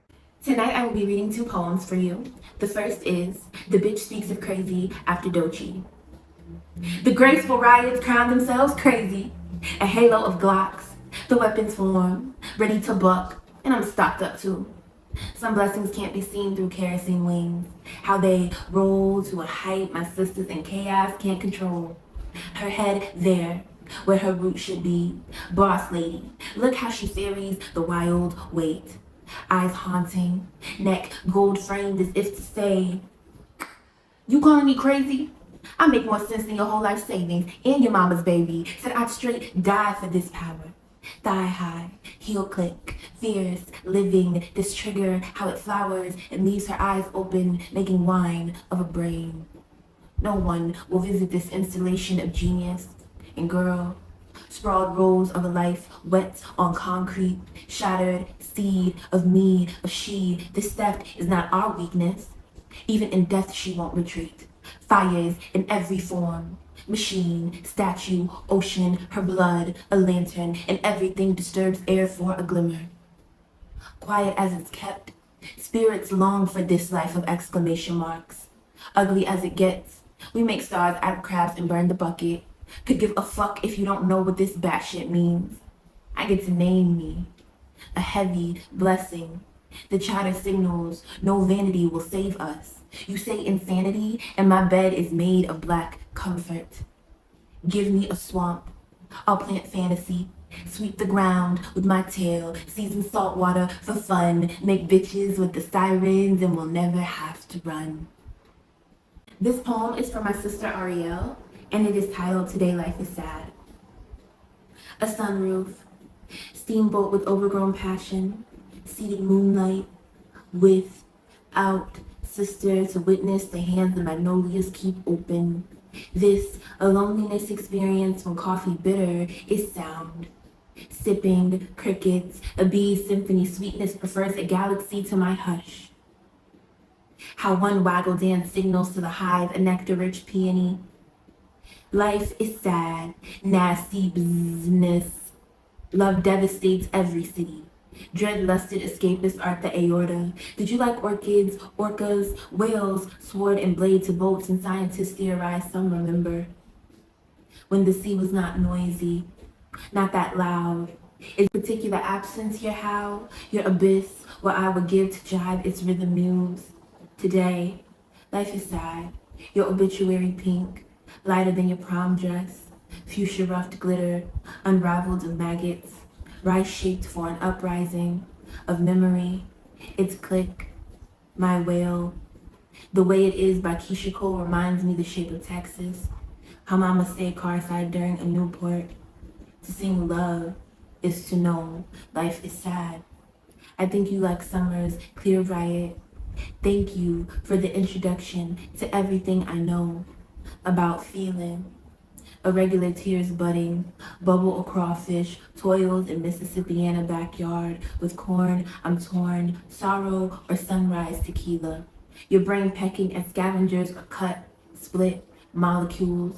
Tonight I will be reading 2 poems for you. The first is The Bitch Speaks of Crazy after Dochi. The graceful riots crown themselves crazy, a halo of Glocks, the weapons form, ready to buck, and I'm stocked up too. Some blessings can't be seen through kerosene wings. How they roll to a height my sisters in chaos can't control. Her head there, where her roots should be. Boss lady, look how she ferries the wild weight. Eyes haunting, neck gold framed as if to say, you calling me crazy? I make more sense than your whole life savings and your mama's baby. Said I'd straight die for this power. Thigh high, heel click, fierce, living, this trigger, how it flowers and leaves her eyes open, making wine of a brain. No one will visit this installation of genius. And girl, sprawled rolls of a life wet on concrete, shattered seed of me, of she. This theft is not our weakness. Even in death she won't retreat. Fires in every form. Machine, statue, ocean, her blood, a lantern, and everything disturbs air for a glimmer. Quiet as it's kept, spirits long for this life of exclamation marks. Ugly as it gets, we make stars out of crabs and burn the bucket. Could give a fuck if you don't know what this batshit means. I get to name me. A heavy blessing. The chatter signals no vanity will save us. You say insanity, and my bed is made of black comfort. Give me a swamp. I'll plant fantasy. Sweep the ground with my tail. Season salt water for fun. Make bitches with the sirens and we'll never have to run. This poem is from my sister Ariel, and it is titled Today Life is Sad. A sunroof. Steamboat with overgrown passion. Seated moonlight. without sister to witness the hands the magnolias keep open. This, a loneliness experience when coffee bitter is sound. Sipping crickets, a bee's symphony sweetness prefers a galaxy to my hush. How one waggle dance signals to the hive a nectar-rich peony. Life is sad, nasty business. Love devastates every city. Dread-lusted escapists art the aorta. Did you like orchids, orcas, whales, sword and blade to boats, and scientists theorize some remember? When the sea was not noisy, not that loud. Is particular absence your howl, your abyss, what I would give to jive its rhythm muse? Today, life is sad, your obituary pink, lighter than your prom dress, fuchsia ruffed glitter, unraveled of maggots, rice shaped for an uprising of memory. Its click, my wail. The Way It Is by Keisha Cole reminds me the shape of Texas. How mama stayed carside during a Newport. To sing love is to know life is sad. I think you like summer's clear riot. Thank you for the introduction to everything I know about feeling. Irregular tears budding, bubble a crawfish, toils in Mississippiana backyard. With corn, I'm torn, sorrow or sunrise tequila. Your brain pecking at scavengers or cut, split molecules.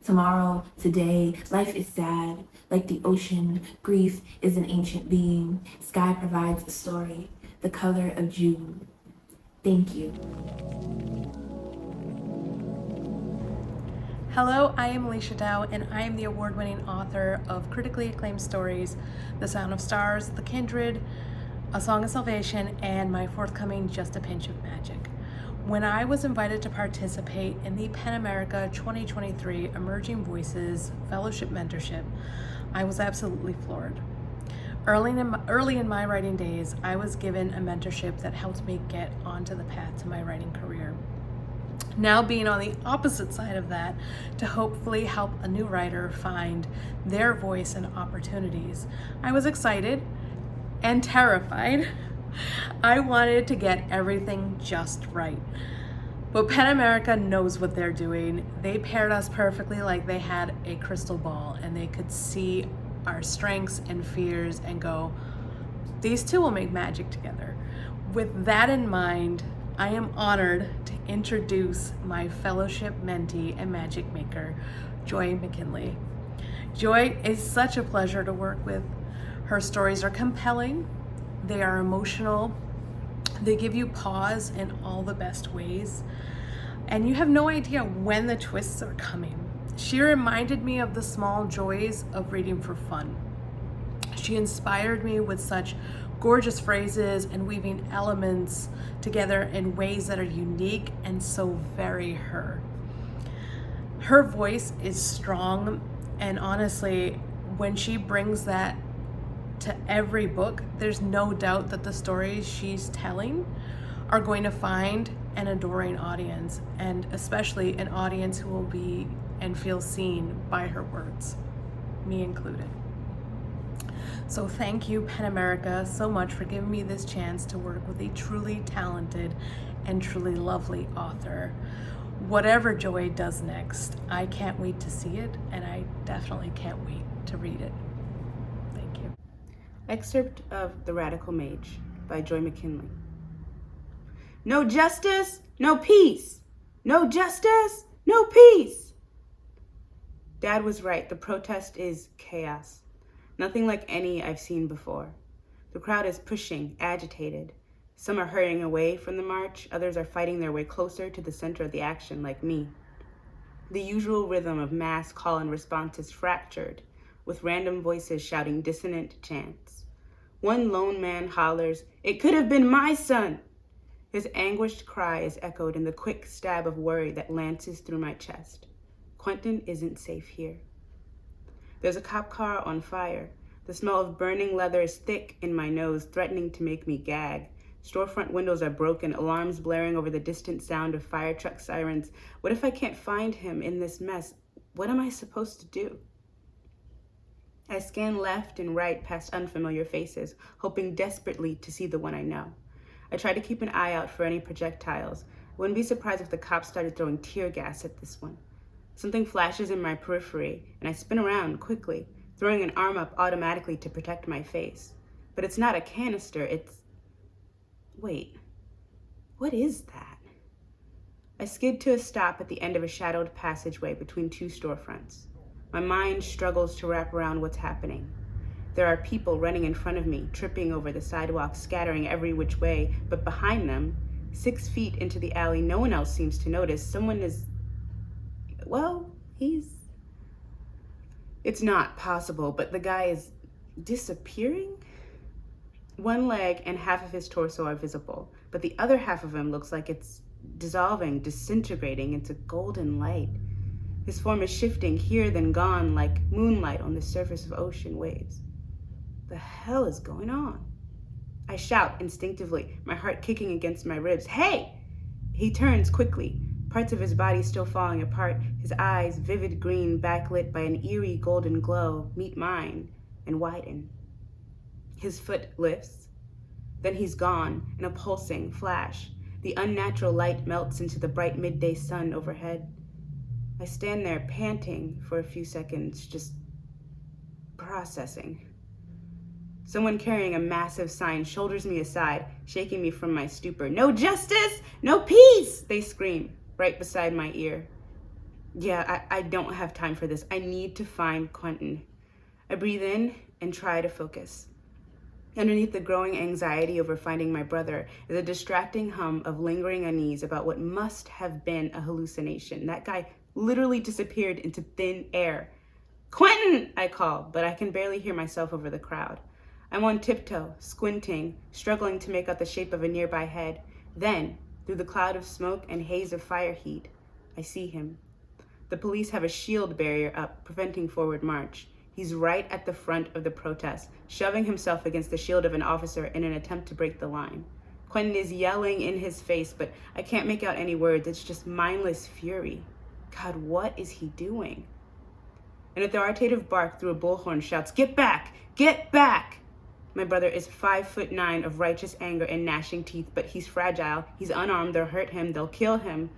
Tomorrow, today, life is sad, like the ocean. Grief is an ancient being. Sky provides a story, the color of June. Thank you. Hello, I am Alicia D, and I am the award-winning author of critically acclaimed stories, The Sound of Stars, The Kindred, A Song of Salvation, and my forthcoming Just a Pinch of Magic. When I was invited to participate in the PEN America 2023 Emerging Voices Fellowship Mentorship, I was absolutely floored. Early in my writing days, I was given a mentorship that helped me get onto the path to my writing career. Now being on the opposite side of that, to hopefully help a new writer find their voice and opportunities, I was excited and terrified. I wanted to get everything just right. But PEN America knows what they're doing. They paired us perfectly, like they had a crystal ball and they could see our strengths and fears and go, these two will make magic together. With that in mind, I am honored to introduce my fellowship mentee and magic maker, Joy McKinley. Joy is such a pleasure to work with. Her stories are compelling, they are emotional, they give you pause in all the best ways, and you have no idea when the twists are coming. She reminded me of the small joys of reading for fun. She inspired me with such gorgeous phrases and weaving elements together in ways that are unique and so very her. Her voice is strong, and honestly, when she brings that to every book, there's no doubt that the stories she's telling are going to find an adoring audience, and especially an audience who will be and feel seen by her words, me included. So thank you, PEN America, so much for giving me this chance to work with a truly talented and truly lovely author. Whatever Joy does next, I can't wait to see it, and I definitely can't wait to read it. Thank you. Excerpt of The Radical Mage by Joy McKinley. No justice, no peace. No justice, no peace. Dad was right. The protest is chaos. Nothing like any I've seen before. The crowd is pushing, agitated. Some are hurrying away from the march. Others are fighting their way closer to the center of the action, like me. The usual rhythm of mass call and response is fractured, with random voices shouting dissonant chants. One lone man hollers, "It could have been my son!" His anguished cry is echoed in the quick stab of worry that lances through my chest. Quentin isn't safe here. There's a cop car on fire. The smell of burning leather is thick in my nose, threatening to make me gag. Storefront windows are broken, alarms blaring over the distant sound of fire truck sirens. What if I can't find him in this mess? What am I supposed to do? I scan left and right past unfamiliar faces, hoping desperately to see the one I know. I try to keep an eye out for any projectiles. I wouldn't be surprised if the cops started throwing tear gas at this one. Something flashes in my periphery, and I spin around quickly, throwing an arm up automatically to protect my face. But it's not a canister, it's... Wait, what is that? I skid to a stop at the end of a shadowed passageway between two storefronts. My mind struggles to wrap around what's happening. There are people running in front of me, tripping over the sidewalk, scattering every which way, but behind them, 6 feet into the alley, no one else seems to notice. Someone is... well, It's not possible, but the guy is disappearing? One leg and half of his torso are visible, but the other half of him looks like it's dissolving, disintegrating into golden light. His form is shifting here then gone like moonlight on the surface of ocean waves. The hell is going on? I shout instinctively, my heart kicking against my ribs. Hey! He turns quickly, parts of his body still falling apart, his eyes, vivid green, backlit by an eerie golden glow, meet mine and widen. His foot lifts. Then he's gone in a pulsing flash. The unnatural light melts into the bright midday sun overhead. I stand there panting for a few seconds, just processing. Someone carrying a massive sign shoulders me aside, shaking me from my stupor. No justice, no peace, they scream, right beside my ear. Yeah, I don't have time for this. I need to find Quentin. I breathe in and try to focus. Underneath the growing anxiety over finding my brother is a distracting hum of lingering unease about what must have been a hallucination. That guy literally disappeared into thin air. Quentin, I call, but I can barely hear myself over the crowd. I'm on tiptoe, squinting, struggling to make out the shape of a nearby head. Then, through the cloud of smoke and haze of fire heat, I see him. The police have a shield barrier up, preventing forward march. He's right at the front of the protest, shoving himself against the shield of an officer in an attempt to break the line. Quentin is yelling in his face, but I can't make out any words. It's just mindless fury. God, what is he doing? An authoritative bark through a bullhorn shouts, "Get back! Get back!" My brother is 5'9" of righteous anger and gnashing teeth, but he's fragile. He's unarmed. They'll hurt him. They'll kill him.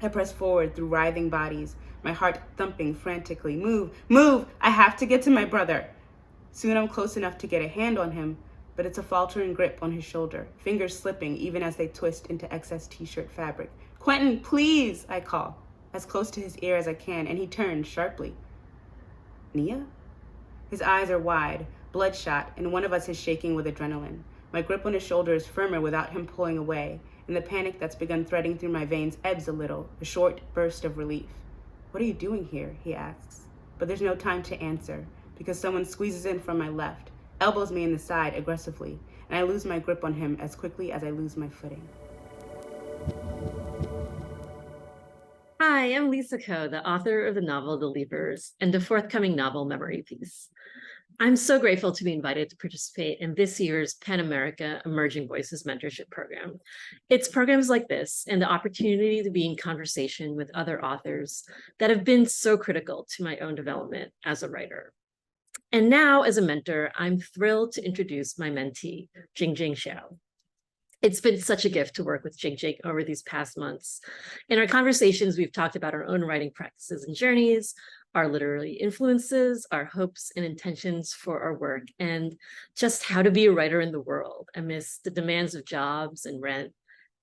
I press forward through writhing bodies, my heart thumping frantically. Move! Move! I have to get to my brother. Soon I'm close enough to get a hand on him, but it's a faltering grip on his shoulder, fingers slipping even as they twist into excess t-shirt fabric. Quentin, please, I call, as close to his ear as I can, and he turns sharply. Nia? His eyes are wide, bloodshot, and one of us is shaking with adrenaline. My grip on his shoulder is firmer without him pulling away, and the panic that's begun threading through my veins ebbs a little, a short burst of relief. What are you doing here? He asks. But there's no time to answer, because someone squeezes in from my left, elbows me in the side aggressively, and I lose my grip on him as quickly as I lose my footing. Hi, I'm Lisa Ko, the author of the novel The Leapers and the forthcoming novel Memory Piece. I'm so grateful to be invited to participate in this year's Pan America Emerging Voices Mentorship Program. It's programs like this and the opportunity to be in conversation with other authors that have been so critical to my own development as a writer. And now, as a mentor, I'm thrilled to introduce my mentee, Jingjing Xiao. It's been such a gift to work with Jingjing over these past months. In our conversations, we've talked about our own writing practices and journeys, our literary influences, our hopes and intentions for our work, and just how to be a writer in the world amidst the demands of jobs and rent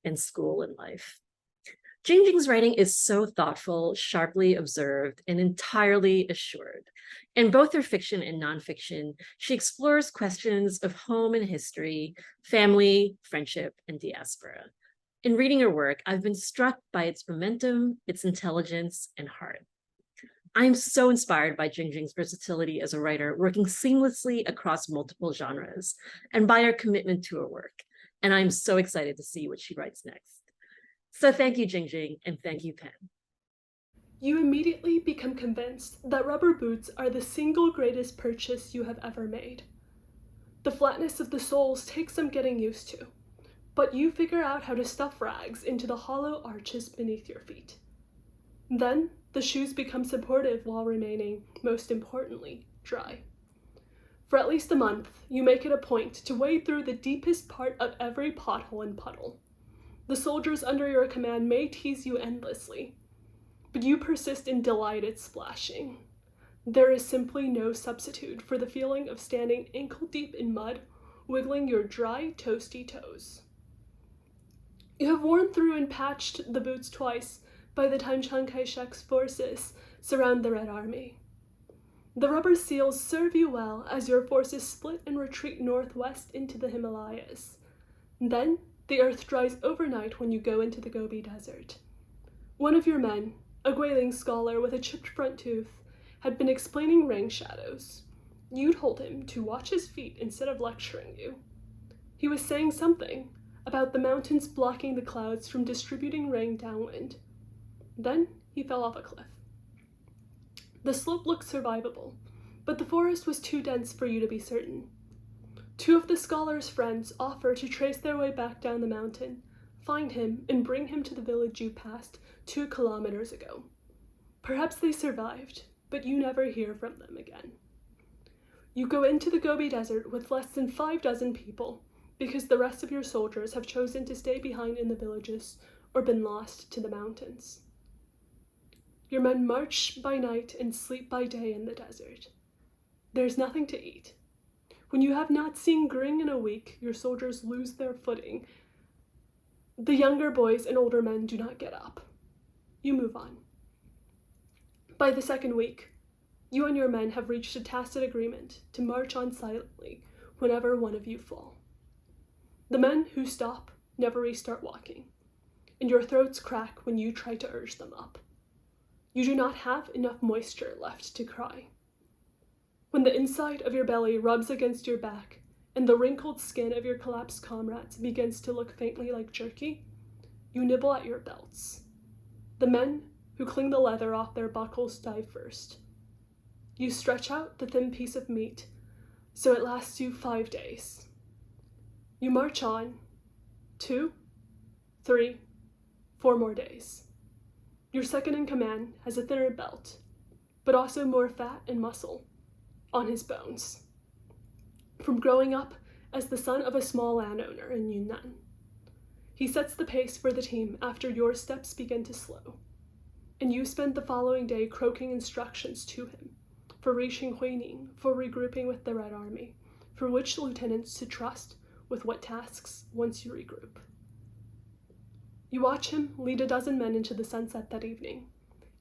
and school and life. Jingjing's writing is so thoughtful, sharply observed, and entirely assured. In both her fiction and nonfiction, she explores questions of home and history, family, friendship, and diaspora. In reading her work, I've been struck by its momentum, its intelligence, and heart. I'm so inspired by Jingjing's versatility as a writer, working seamlessly across multiple genres, and by her commitment to her work. And I'm so excited to see what she writes next. So thank you, Jingjing, and thank you, Pen. You immediately become convinced that rubber boots are the single greatest purchase you have ever made. The flatness of the soles takes some getting used to, but you figure out how to stuff rags into the hollow arches beneath your feet. Then, the shoes become supportive while remaining, most importantly, dry. For at least a month, you make it a point to wade through the deepest part of every pothole and puddle. The soldiers under your command may tease you endlessly, but you persist in delighted splashing. There is simply no substitute for the feeling of standing ankle-deep in mud, wiggling your dry, toasty toes. You have worn through and patched the boots twice by the time Chiang Kai-shek's forces surround the Red Army. The rubber seals serve you well as your forces split and retreat northwest into the Himalayas. Then, the earth dries overnight when you go into the Gobi Desert. One of your men, a Guiling scholar with a chipped front tooth, had been explaining rain shadows. You told him to watch his feet instead of lecturing you. He was saying something about the mountains blocking the clouds from distributing rain downwind. Then he fell off a cliff. The slope looked survivable, but the forest was too dense for you to be certain. Two of the scholar's friends offer to trace their way back down the mountain, find him, and bring him to the village you passed 2 kilometers ago. Perhaps they survived, but you never hear from them again. You go into the Gobi Desert with less than 6 people because the rest of your soldiers have chosen to stay behind in the villages or been lost to the mountains. Your men march by night and sleep by day in the desert. There's nothing to eat. When you have not seen Gring in a week, your soldiers lose their footing. The younger boys and older men do not get up. You move on. By the 2nd week, you and your men have reached a tacit agreement to march on silently whenever one of you fall. The men who stop never restart walking, and your throats crack when you try to urge them up. You do not have enough moisture left to cry. When the inside of your belly rubs against your back and the wrinkled skin of your collapsed comrades begins to look faintly like jerky, you nibble at your belts. The men who cling the leather off their buckles die first. You stretch out the thin piece of meat so it lasts you 5 days. You march on 2, 3, 4 more days. Your second in command has a thinner belt, but also more fat and muscle on his bones, from growing up as the son of a small landowner in Yunnan. He sets the pace for the team after your steps begin to slow, and you spend the following day croaking instructions to him for reaching Huining, for regrouping with the Red Army, for which lieutenants to trust with what tasks once you regroup. You watch him lead 12 men into the sunset that evening,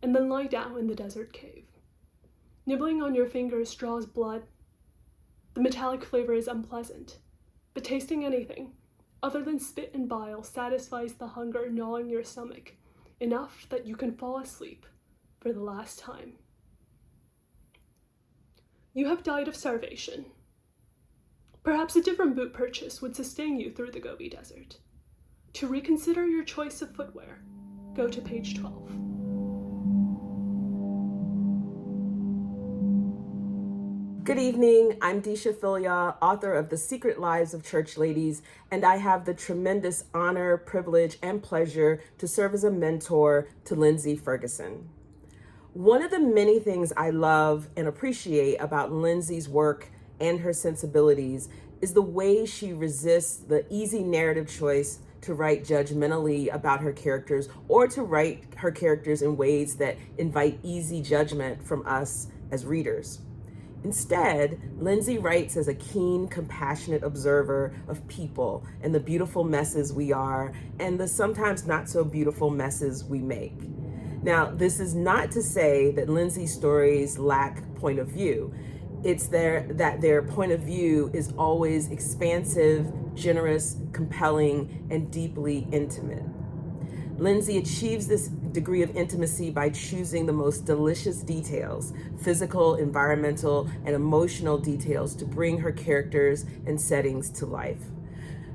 and then lie down in the desert cave. Nibbling on your fingers draws blood. The metallic flavor is unpleasant, but tasting anything other than spit and bile satisfies the hunger gnawing your stomach enough that you can fall asleep for the last time. You have died of starvation. Perhaps a different boot purchase would sustain you through the Gobi Desert. To reconsider your choice of footwear, go to page 12. Good evening, I'm Deesha Philyaw, author of The Secret Lives of Church Ladies, and I have the tremendous honor, privilege, and pleasure to serve as a mentor to Lindsay Ferguson. One of the many things I love and appreciate about Lindsay's work and her sensibilities is the way she resists the easy narrative choice to write judgmentally about her characters or to write her characters in ways that invite easy judgment from us as readers. Instead, Lindsay writes as a keen, compassionate observer of people and the beautiful messes we are and the sometimes not so beautiful messes we make. Now, this is not to say that Lindsay's stories lack point of view. It's that their point of view is always expansive, generous, compelling, and deeply intimate. Lindsay achieves this degree of intimacy by choosing the most delicious details, physical, environmental, and emotional details to bring her characters and settings to life.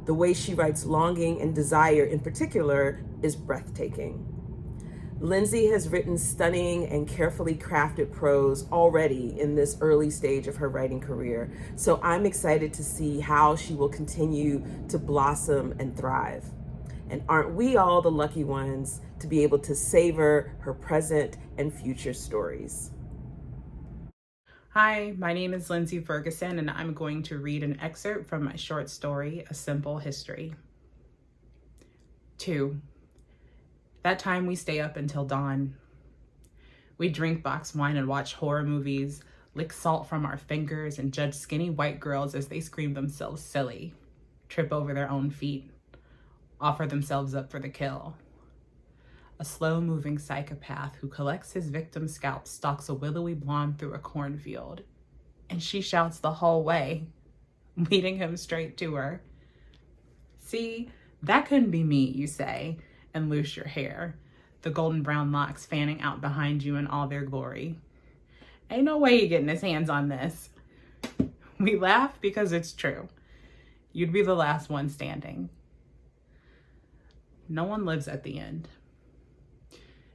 The way she writes longing and desire in particular is breathtaking. Lindsay has written stunning and carefully crafted prose already in this early stage of her writing career, so I'm excited to see how she will continue to blossom and thrive. And aren't we all the lucky ones to be able to savor her present and future stories? Hi, my name is Lindsay Ferguson, and I'm going to read an excerpt from my short story, A Simple History. 2. That time we stay up until dawn. We drink boxed wine and watch horror movies, lick salt from our fingers, and judge skinny white girls as they scream themselves silly, trip over their own feet, offer themselves up for the kill. A slow-moving psychopath who collects his victim's scalp stalks a willowy blonde through a cornfield, and she shouts the whole way, leading him straight to her. See, that couldn't be me, you say, and loose your hair, the golden brown locks fanning out behind you in all their glory. Ain't no way you're getting his hands on this. We laugh because it's true. You'd be the last one standing. No one lives at the end.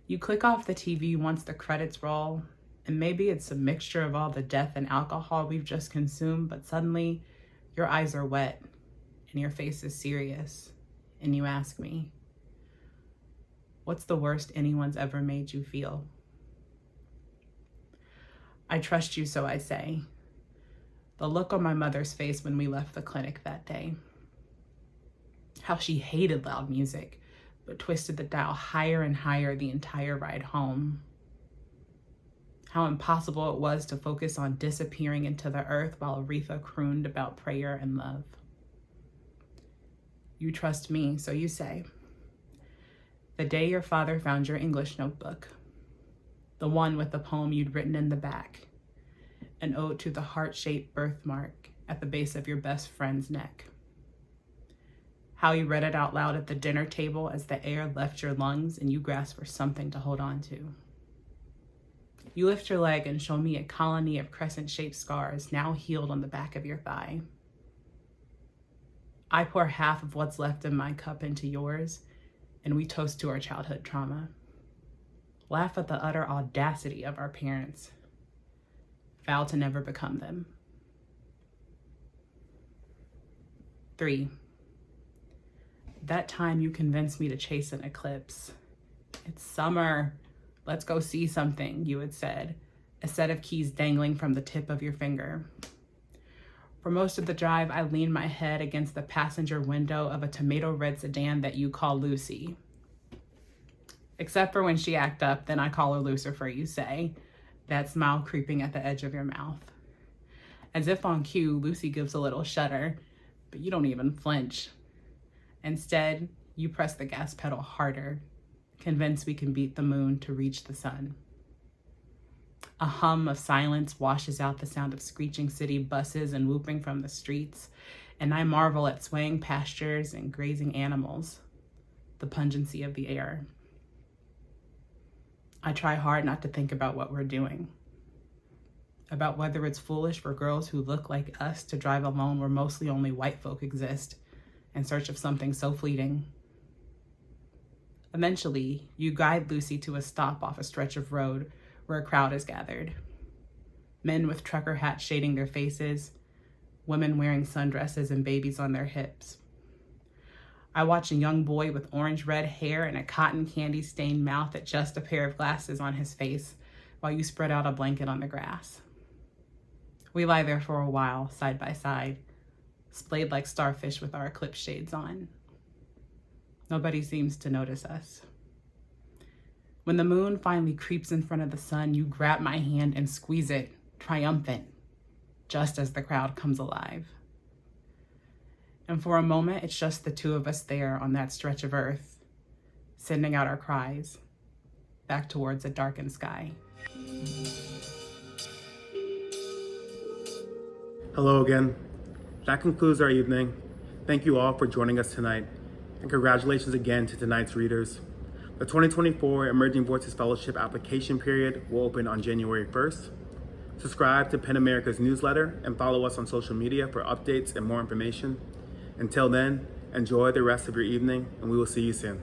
You click off the TV once the credits roll, and maybe it's a mixture of all the death and alcohol we've just consumed, but suddenly your eyes are wet and your face is serious, and you ask me, what's the worst anyone's ever made you feel? I trust you, so I say. The look on my mother's face when we left the clinic that day. How she hated loud music, but twisted the dial higher and higher the entire ride home. How impossible it was to focus on disappearing into the earth while Aretha crooned about prayer and love. You trust me, so you say. The day your father found your English notebook, the one with the poem you'd written in the back, an ode to the heart-shaped birthmark at the base of your best friend's neck. How you read it out loud at the dinner table as the air left your lungs and you grasped for something to hold on to. You lift your leg and show me a colony of crescent-shaped scars now healed on the back of your thigh. I pour half of what's left in my cup into yours, and we toast to our childhood trauma. Laugh at the utter audacity of our parents. Vow to never become them. 3. That time you convinced me to chase an eclipse. It's summer. Let's go see something, you had said, a set of keys dangling from the tip of your finger. For most of the drive, I leaned my head against the passenger window of a tomato red sedan that you call Lucy. Except for when she act up, then I call her Lucifer, you say, that smile creeping at the edge of your mouth. As if on cue, Lucy gives a little shudder, but you don't even flinch. Instead, you press the gas pedal harder, convinced we can beat the moon to reach the sun. A hum of silence washes out the sound of screeching city buses and whooping from the streets, and I marvel at swaying pastures and grazing animals, the pungency of the air. I try hard not to think about what we're doing, about whether it's foolish for girls who look like us to drive alone where mostly only white folk exist, in search of something so fleeting. Eventually, you guide Lucy to a stop off a stretch of road where a crowd is gathered. Men with trucker hats shading their faces, women wearing sundresses and babies on their hips. I watch a young boy with orange-red hair and a cotton candy-stained mouth adjust a pair of glasses on his face while you spread out a blanket on the grass. We lie there for a while, side by side, splayed like starfish with our eclipse shades on. Nobody seems to notice us. When the moon finally creeps in front of the sun, you grab my hand and squeeze it, triumphant, just as the crowd comes alive. And for a moment, it's just the two of us there on that stretch of earth, sending out our cries back towards a darkened sky. Hello again. That concludes our evening. Thank you all for joining us tonight, and congratulations again to tonight's readers. The 2024 Emerging Voices Fellowship application period will open on January 1st. Subscribe to PEN America's newsletter and follow us on social media for updates and more information. Until then, enjoy the rest of your evening, and we will see you soon.